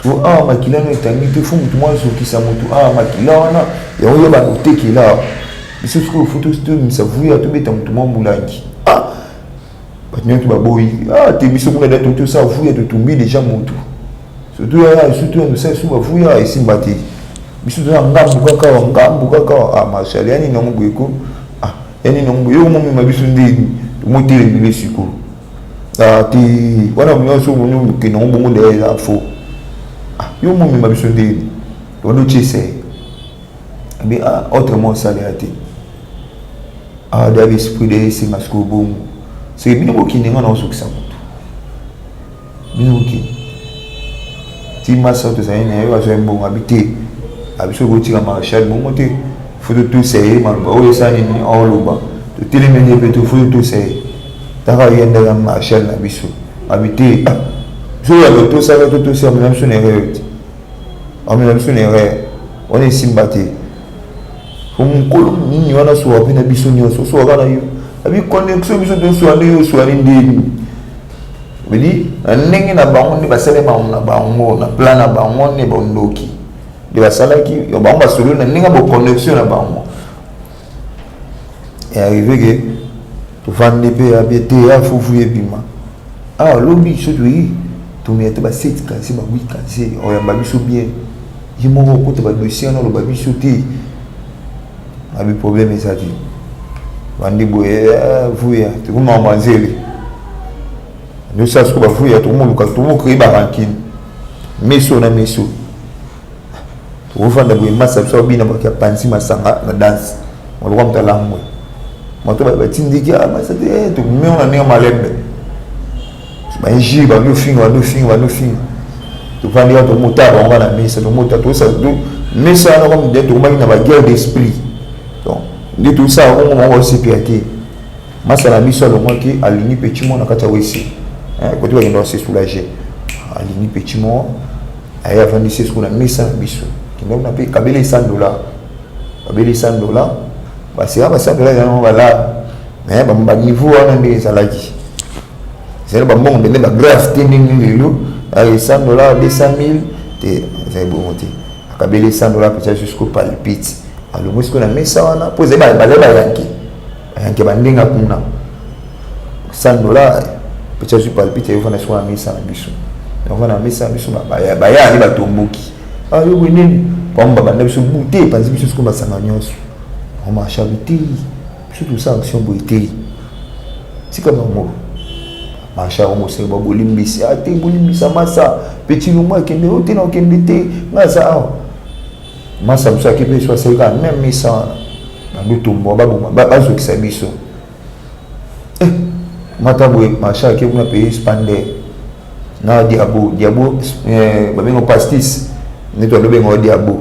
so makila no etangi te fu mutu mwa so kisa mutu makila wana ya oyo ba tekela biso ko photo sto misavuya to beta mutu mwa mulangi batnyo to baboyi te biso kuna da to sa vuya to tumbi déjà mutu surtout no sa su bavuya isimba te biso za ngambu kaka mashali yani no mbweko yani no yo mo mabiso ndi motile bile siko ti wana mo so mo ke no bongo de la fo yo mo mabiso ndi do chese bi autrement ça léati David esprit de c'est masco bongo c'est bino ko kinenga na so kisa moto bino ki ti masa to sa ina yo aso mbongo habité abiso ko tika marshal bongo te faut tout c'est malba o ça ni oloba to téléménie peut tout c'est tara yenda la marshal na biso habité so ya to ça tout c'est même son erreur même son erreur on est sympathie faut mon colo ni wana so abi na biso ni so wana yo abi connexion biso to so ani yo so ani ndi bidi ndenge na bango ni basale na bango na plan na bango ne bondoki de basalaki yo bango solo na ndenge bo connexion na bango et arrivé que tovandi mpe abete afufu ebima awa lobi so toyi tomiyate ba 7 kasi ba 8 kasi oyamba biso bien ye moko okota badossier wana oloba biso te abi problème eza te bandi boye vuya tokomama nzele nde sa siko bavuya tokomoluka tokokreye barankine meso na meso tokofanda boye masa biso babina baki apanzi masanga na danse oloka moto alangwe moto batindiki masa te tokomeo na ndenge malembe bainjiri bandofinga tofandi ya tomota bango na mesa tomota tosa mesa wana comme de tokomaki na baguerre d'esprit donc nde tosala kongo moko osepia te masa na biso alongwaki alingi petit mo na kati ya wese kote bakenda base soulage alingi petit mo aye avandisi esiko na mesa na biso kendaki na mpe kabele $100 basera $100 ezanango balaa mais baniveau wana nde ezalaki c'est bambongo ndenge bagrave te ndenge lelo $100 200,000 te ezali bongo te akabeli $100 peut-être jusqu'au palpite alongo siko na mesa wana po ezali bayanke bandenga kuna $100 peut-être jusqu'au palpite eyofana siko na mesa na biso okona mesa na biso bayani batomboki ayo bweneni pamba banda biso bute epanzi biso siko basanga nyonso omarchabi te biso tosala action boye te tika bango marcha on mose ba bolimbisi ate bolimbisa masa petit lomo akende ote na okende te ngaza awa masa biso akepe so aseka même misa na lutumbo bazokisa biso mata boye marcha akepe na pays spande na diabo babengo pastis neto alobengo diabo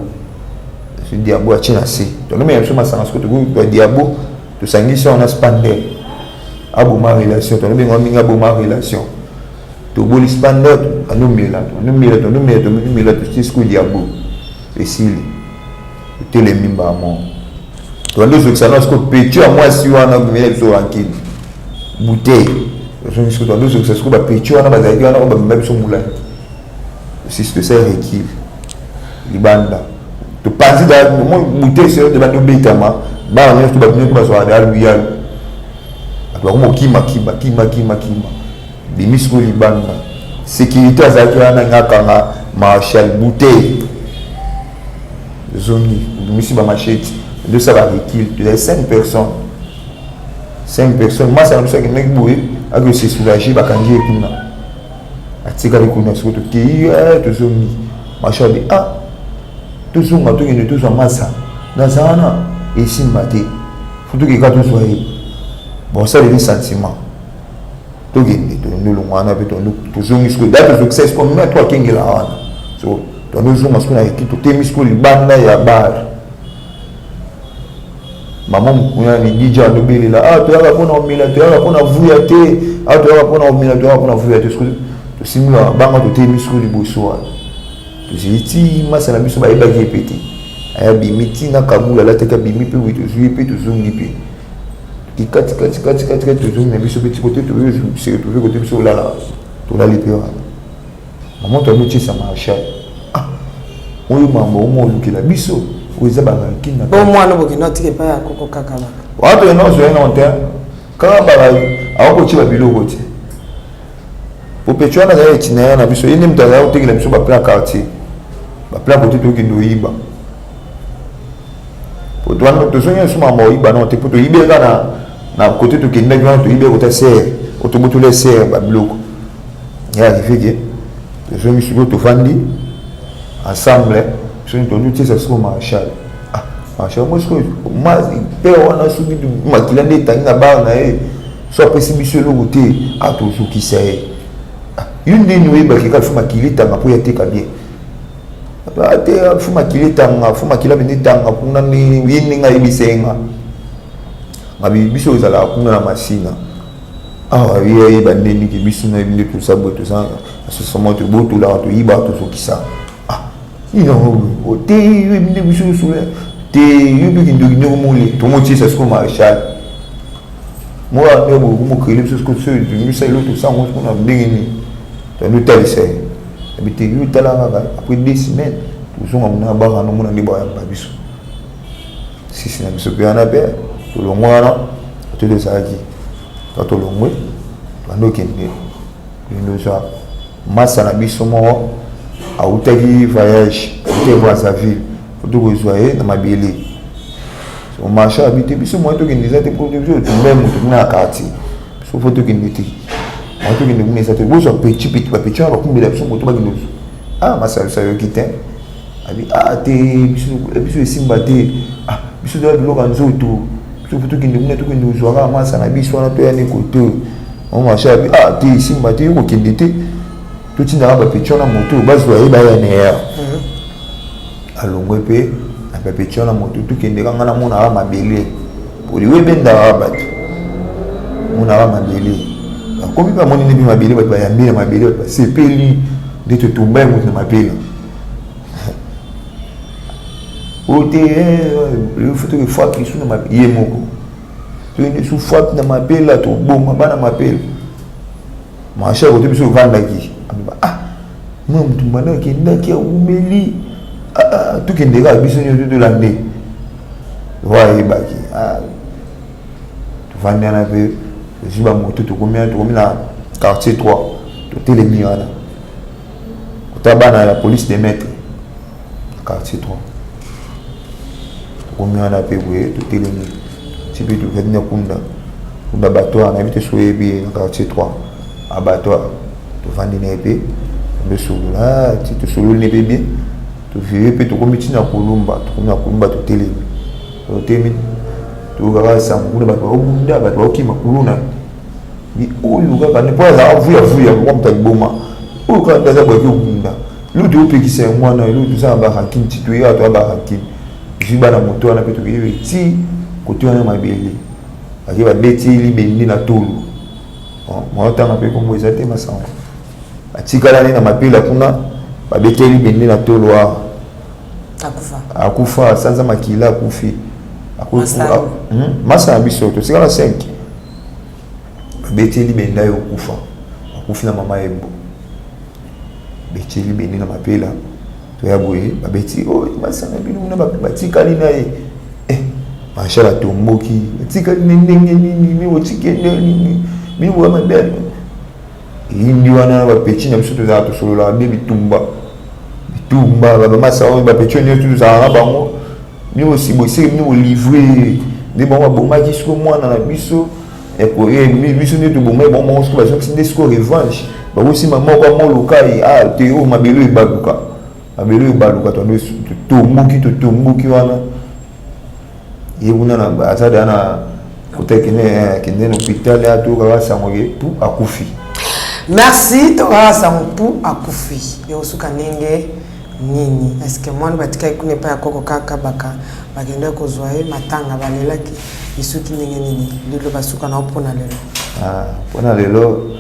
achina se tolomea biso masanga siko to diabo tosangisa ona spande aboma relation tolobenga minga aboma relation toboli spandot anumela tosisiko diabo esili tele mimba mo tondo zokisana siko pecho amwasi wana kumela biso rankine bouteille tosisiko tondo zokisana siko bapecho wana bazalaki wana bamema biso mulani tosisiko ça rekile libanda topanzi da bouteille seo de bando betama ba nyonso babinyo bazwa da aluyalo kima bimisiko libanda sécurité azalaki wana ngakanga marshal bouteille zongi bimisi bamachete ndosala rekile tozali 5 personnes masa na biso akendaki boye akose soulage bakangi ekuna atikali kuna siko tokei tozongi marshal de tozonga tokende tozwa masa naza wana esimba te fotokeka tozwa ye bon ça les sentiments to gende to ndolo mwana pe to tozongi siko date success comme mais toi kengela wana so to ndozonga siko na ekito temi siko libanda ya bar mama mukuna ni DJ adobelela to yaka pona omila to yaka pona vuya te to yaka pona omila to yaka pona vuya te siko to simula banga to temi siko liboso wana to ziti masala biso ba eba gepeti aya bimiti na kabula la teka bimi pe wi to zuye pe to zongi pe kati tozongi na biso petit côté se retrouver côté biso olala tolali mpe wana mama toanotiesa marshal oyo mambo omo olukela biso oyo eza barankine
mwana bokenda otike epai ya koko kaka
wana toyena ozoyenga te kaka akokotie babiloko te po pecho wana azali etinaya na biso ye nde moto azali kotekela biso baplan quartier baplan côté tokende oyiba po tozongi nyonso mambo oyiba no te po toyibeka na côté tokendaki wana toyibe kota serre otobotole serre babiloko ya arrivé tozongi sikoyo tofandi ensemble soni tondutiesa siko marshal mo sikoyo mpe wana soki makila nde etangi na bar na ye so apesi biso eloko te tozokisa ye yo ndeni oyebaki kaka fo makili etanga mpo yateka bien te fo makili etanga fo makila mende etanga kuna ye ndenge ayebisenga ngabi biso ezalaka kuna na masina awa yeyeba ndendiki biso na yebi nde tosaboye toza asosama tobotolaka toyibaka tozokisa nino te yo yebi nde biso osula te yo mpe kindoki ndenge mole tomotiesa siko marshal moya nde bokomokele biso siko so ebimisa elo tosango siko na ndenge nini tonotalisa ye ebi te yo tala kaka après 2 semaines tozonga mona baka nomona nde bayamba biso sisi na biso mpe wana mpe tolongo wana to tozalaki Quand on longwe, on a kende. Nous a massa na biso mo a utaki voyage, utaki voir sa ville. Faut tout rejoindre dans ma belle. On marche habiter biso moi to kende za te production tout même tout na quartier. So faut tout kende ti. Moi to kende ni ça te beau so petit petit ba kumbi la biso moto ba kende. Ah massa ça yo kité. Abi ah te biso simba te. Ah biso de biloko nzoto. Biso faut tout kende to kende joara massa na biso na to ya ni côté. On marche abi ah te simba te ko kende te. Tout ti na ba petit na moto ba zo ba ya ne. Alongwe pe na pepecho na moto tout kende kanga na mona ba mabele poli webenda ba bato mona ba mabele akomi pa moni nebi mabele ba yambira mabele ba sepeli de te tomber mo na mabele ote le photo que fois qui sous na mabele moko to ni sous fois na mabele to boma bana mabele ma cher ote biso vanda ki ah moi mutu mbana kenda ki umeli tout qui est biso de l'année ouais baki tu vas bien un peu je suis pas moto tu combien na quartier 3 tu télémi là tu as la police des maîtres quartier 3 combien na peu oui tu télémi tu peux tu venir kunda bateau on habite sur ebi quartier 3 abattoir tu vas venir épée le solo là tu te solo ne bébé tu viens puis tu commis na kulumba tu télé tu temi tu gaba sangu ba ko bunda ba ko ki makuluna ni oyu ga ne poza avuya kwa mtaboma o ka ndaza ba ko bunda lu tu pe ki se mwana lu tu sa ba hakin ti tu ya to ba hakin jiba na moto na petu ki ti ko tu na mabele aki ba beti li bendi na tolu mo ta na pe ko mo ezate masanga atikala ni na mapila kuna babeteli bendi na tolu akufa sanza makila akufi masa biso to sikala 5 babeteli benda yo kufa akufi na mama ebo beteli bendi na mapila to ya boye babeti masa na bino na batikali na mashala tomboki batikali ni otikende ni wa mabele indi wana ba pechi na biso to za to solo la bitumba ba masa o ba pechi ni to za bango ni aussi bosé ni o livrer de bon ba ki so mwana na biso e ko biso ni to bomba bon mo so ba so ndi score revanche ba aussi maman ko mo lokai te o mabelo ibaluka to tomboki wana yebuna na azada na kotekene kende no hôpital ya to ka sangoye pour akufi.
Merci Tora Sampu akufi. Yo suka nenge nini? Est-ce que moi batika ikune pa koko kaka baka bagenda ko zoe matanga balela ki isuki nenge nini? Lilo basuka na opona lelo.
Pona lelo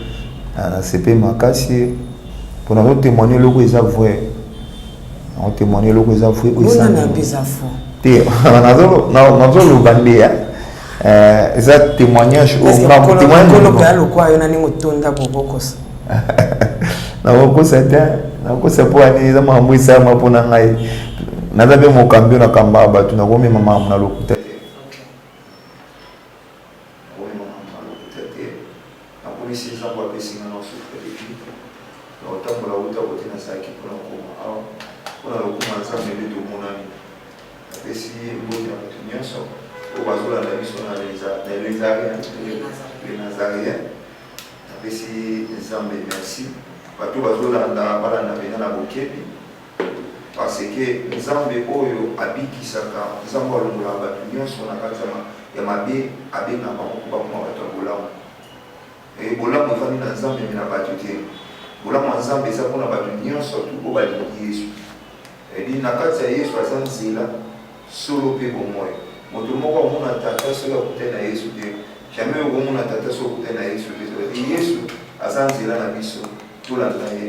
na CP makasi pona ko témoigner loko eza vrai. On témoigner loko eza vrai
o eza na bizarre fou.
Te nazo lo bandia. Ça témoignage au
témoignage le quoi yona ni motonda bobokosa
na bokosa ta na kosa po ani za mamwisa mapona ngai na zabe mo kambio na kamba batu na komi mama na lokuta na komi sisa kwa pesi na no sufre na otambola uta ko tina saki kuna ko au kuna lokuma za mebe to monani pesi mbo ya tunyoso au bazola na biso na les Nazariens apesi nzambe merci bato bazola na bala na bena na bokebi parce que nzambe oyo abikisaka nzambe alongola bato nyonso na kati ya mabe abenga bango bakoma bato ya bolamu bolamu efandi na nzambe me na bato te bolamu ya nzambe eza mpona bato nyonso tu oyo balingi yesu edi na kati ya yesu aza nzela solo mpe bomoi moto moko amona tata soki akutani na yesu te jamais okomona tata soki akutani na yesu te yesu aza nzela na biso tolanda ye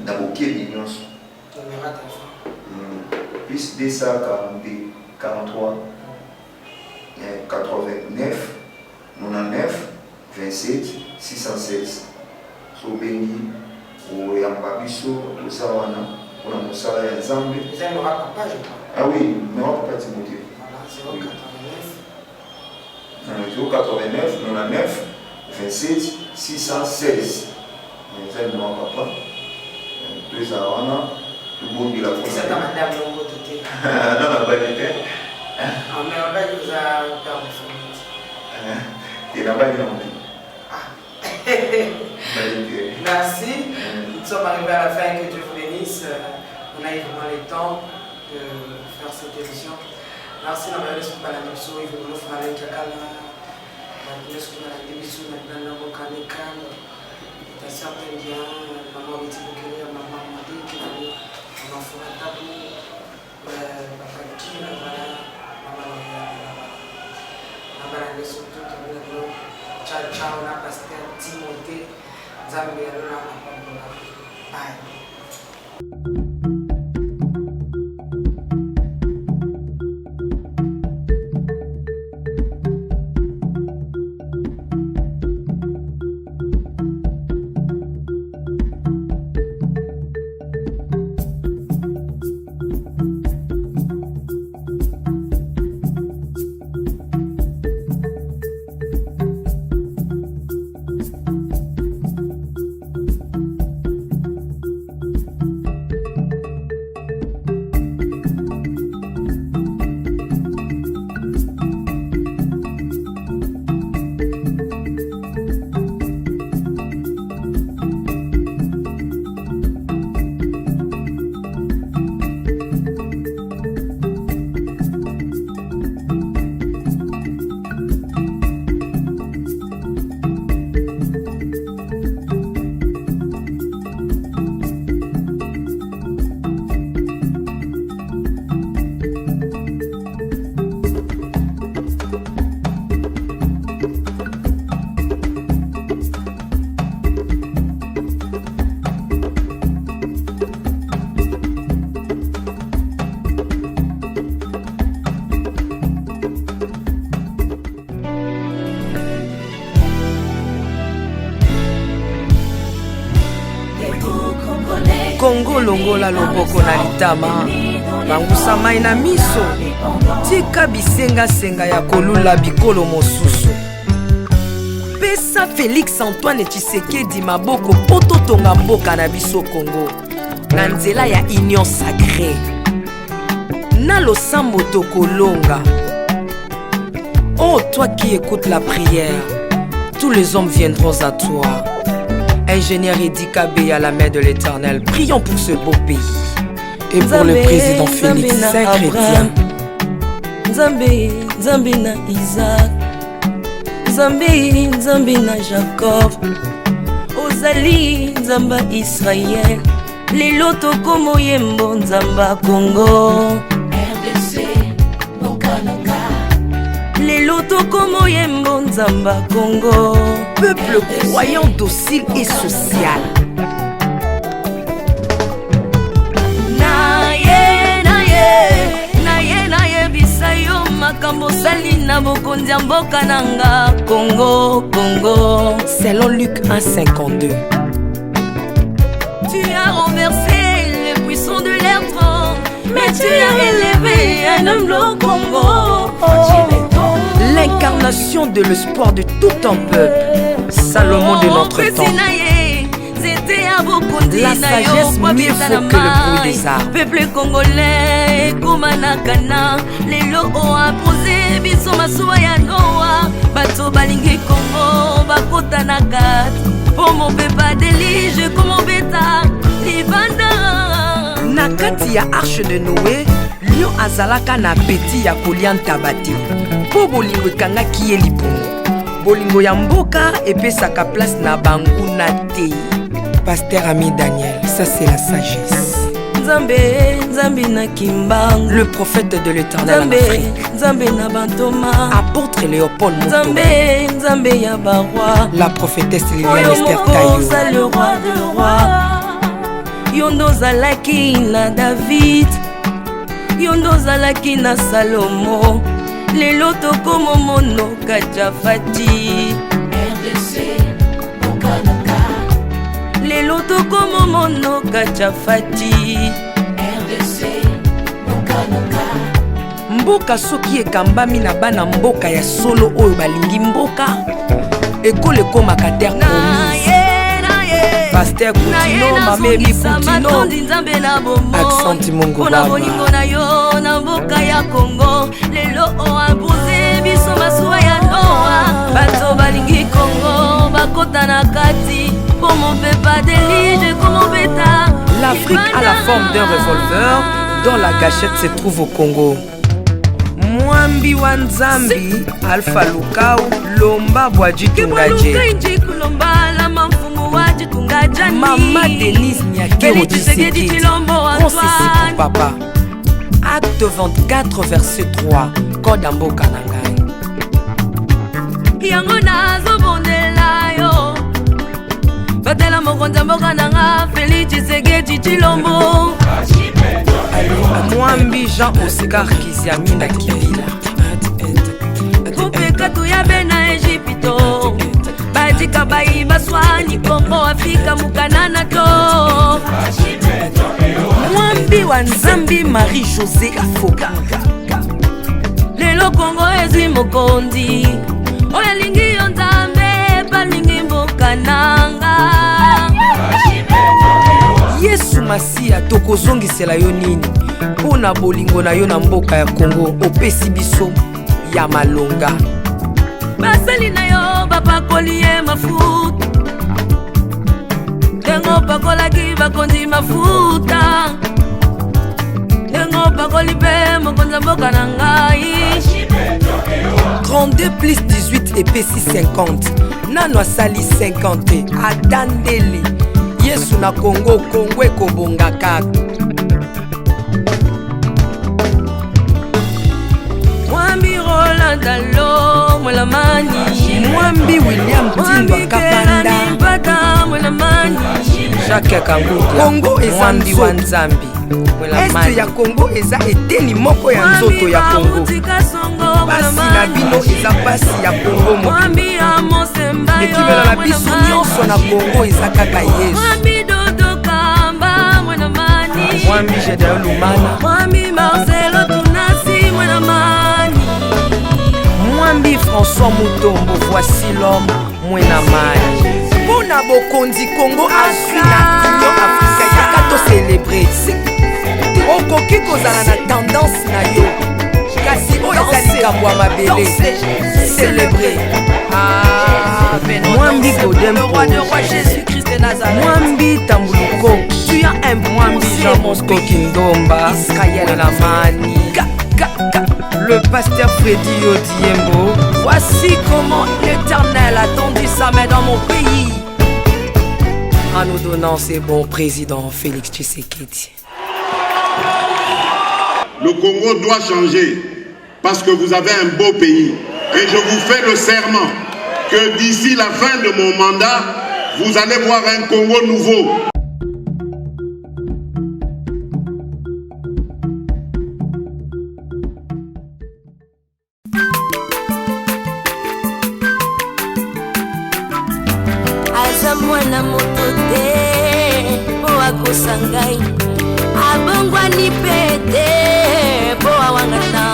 na bokebi nyonso plus 242 43 89 99 27 616 so bengi oyamba biso toza wana mpona mosala ya nzambe. Ah oui, mais on peut pas Timothée.
089
089 99 27 616. C'est le nom papa. Tout ça, on a tout bon de la
Et ça t'a mandé à mon côté.
Non, non, pas été.
Ah, mais on va nous a peur de famille.
Tu n'as pas dit non.
Merci. Nous sommes arrivés à la fin, que Dieu vous bénisse. On a eu vraiment le temps de faire cette émission. Merci d'avoir reçu par la mission. Il faut nous faire un jacala. Nous sommes à la émission maintenant. Nous sommes à l'école. Tu as certains bien. Maman Betty Bokele, maman Madi, maman Fouratabou, papa Kina, maman Maman Lesoto, ciao ciao, la pasteur Timothée, Zambia, la maman. Bye.
Congo longola loboko na litama bangusa mai na miso tika bisenga ya kolula bikolo mosusu pesa Félix Antoine Tshisekedi maboko poto tonga mboka na biso Congo na nzela ya union sacrée na losambo tokolonga. Oh toi qui écoutes la prière, tous les hommes viendront à toi. Ingénieur Edi Kabé à la main de l'Éternel, prions pour ce beau pays et pour le président Félix Saint-Chrétien.
Nzambe, Nzambe na Isaac, Nzambe, Nzambe na Jacob, Ozali, Nzamba Israël, lelo tokomo yembo Nzamba Congo, RDC, Bokananga, lelo tokomo yembo Nzamba Congo.
Peuple croyant docile et social.
Naye bisayo makambo sali na bokonzi mboka nanga Congo, Congo.
Selon Luc 1,52.
Tu as renversé les puissants de leur trône, mais tu as élevé un homme au Congo.
L'incarnation de l'espoir de tout un peuple, Salomon de notre temps. La sagesse mieux faut que le bruit des arbres.
Peuple congolais, Komanakana, les lots ont imposé, biso masuwa ya Noa, bato balingi Congo, bakota na kati, pour mon pepa délige, comme mon bêta, libanda.
Na kati ya arche de Noé, lion azalaka na peti ya kolia ntabate. Po bolingo ekangaki ye lipongo, bolingo ya mboka epesaka place na banguna te. Pasteur Ami Daniel, ça c'est la sagesse.
Nzambe, Nzambe na Kimbang,
le prophète de l'Éternel en Afrique.
Nzambe na Bantoma,
apôtre Léopold Mutombo.
Nzambe, Nzambe ya baroi,
la prophétesse Liliane Esther Tayo.
Le roi de roi, yondo zalaki na David, yondo zalaki na Salomo, lelo tokomo mono Kachafati. RDC, Bokananga, lelo tokomo mono Kachafati. RDC, Bokananga.
mboka soki ekambami na bana mboka ya solo oyo balingi mboka ekole ekomaka terre promise. Pasteur Koutino, Mamébi Koutino, Accent Mongo Baba.
Na yo na mboka ya Congo lelo o imposé biso masuwa ya noa bato balingi Congo bakota na kati pour mon papa délige comme beta.
L'Afrique a la forme d'un revolver dont la gâchette se trouve au Congo. Mwambi Wanzambi, Alpha Lukau, Lomba Bwadji Tungaje. Maman Denise Nyakiro Tshisekedi, Consissi pour papa. Acte 24, verset 3, Code Mboka Nangai.
Yango nazo bondela yo batela mokonza mboka nanga Félix Tshisekedi Tshilombo.
Mwambi Jean Oscar Kiziami na Kibila.
Kupekatu ya bena Egypto batika bayi baswani Kongo Afrika mukanana to.
Mwambi Wanzambi Marie-Josée Afoka.
Lelo Kongo ezi mokondi oya lingi yo Nzambe balingi mboka nanga.
Yesu Masia tokozongisela yo nini mpona bolingo na yo na mboka ya Kongo opesi biso ya malonga.
Basali na yo bapakoli ye mafuta ndengo pakolaki bakonzi mafuta ndengo pakoli mpe mokonza mboka na ngai.
32 plus 18 epesi 50 nano asali 50 atandeli Yesu na Kongo Kongo ekobonga kaka.
Mwambi Roland Dalo Mwelamani,
Mwambi William Tindwa Kapanda, Jacques Kangudia, Kongo eza Mwambi Wanzambi Este ya Kongo eza eteni moko ya nzoto ya Kongo. Basi na bino eza pasi ya Kongo moko. Ekibela na biso nyonso na Kongo eza kaka Yesu. Mwambi Jedeo Lumana,
Mwambi Marcelo Tunasi Mwenamani,
Mwambi François Mutombo, voici l'homme Mwenamani. Pona bokonzi Kongo azwi na Union Africaine yaka to célébrer. Okoki kozala na tendance na yo kasi oyo eza likambo ya mabele célébrer. Mwambi Godempo, Mwambi Tambuluko, tu as un Mwambi Jean Bosco Kindomba, Israël Lamani, le pasteur Freddy Odiembo. Voici comment l'Éternel a tendu sa main dans mon pays en nous donnant ses bons présidents Félix Tshisekedi.
Le Congo doit changer parce que vous avez un beau pays et je vous fais le serment que d'ici la fin de mon mandat, vous allez voir un Congo nouveau.
Aza mwana moto te po akosangai abongwani pete po awangata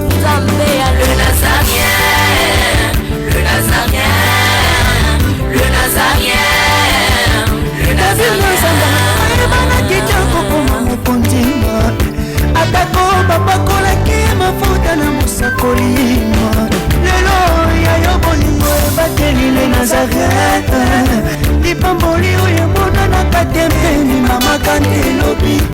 Nzambe ya le Nazarien, le Nazarien, le Nazarien, le Nazarien.
Ebana mokonzima atako bapakolaki mafuta na mosakolima lelo yayo bolingo ebateli le Nazareth lipamboli oyo emonanaka te mpeni mama kandelobi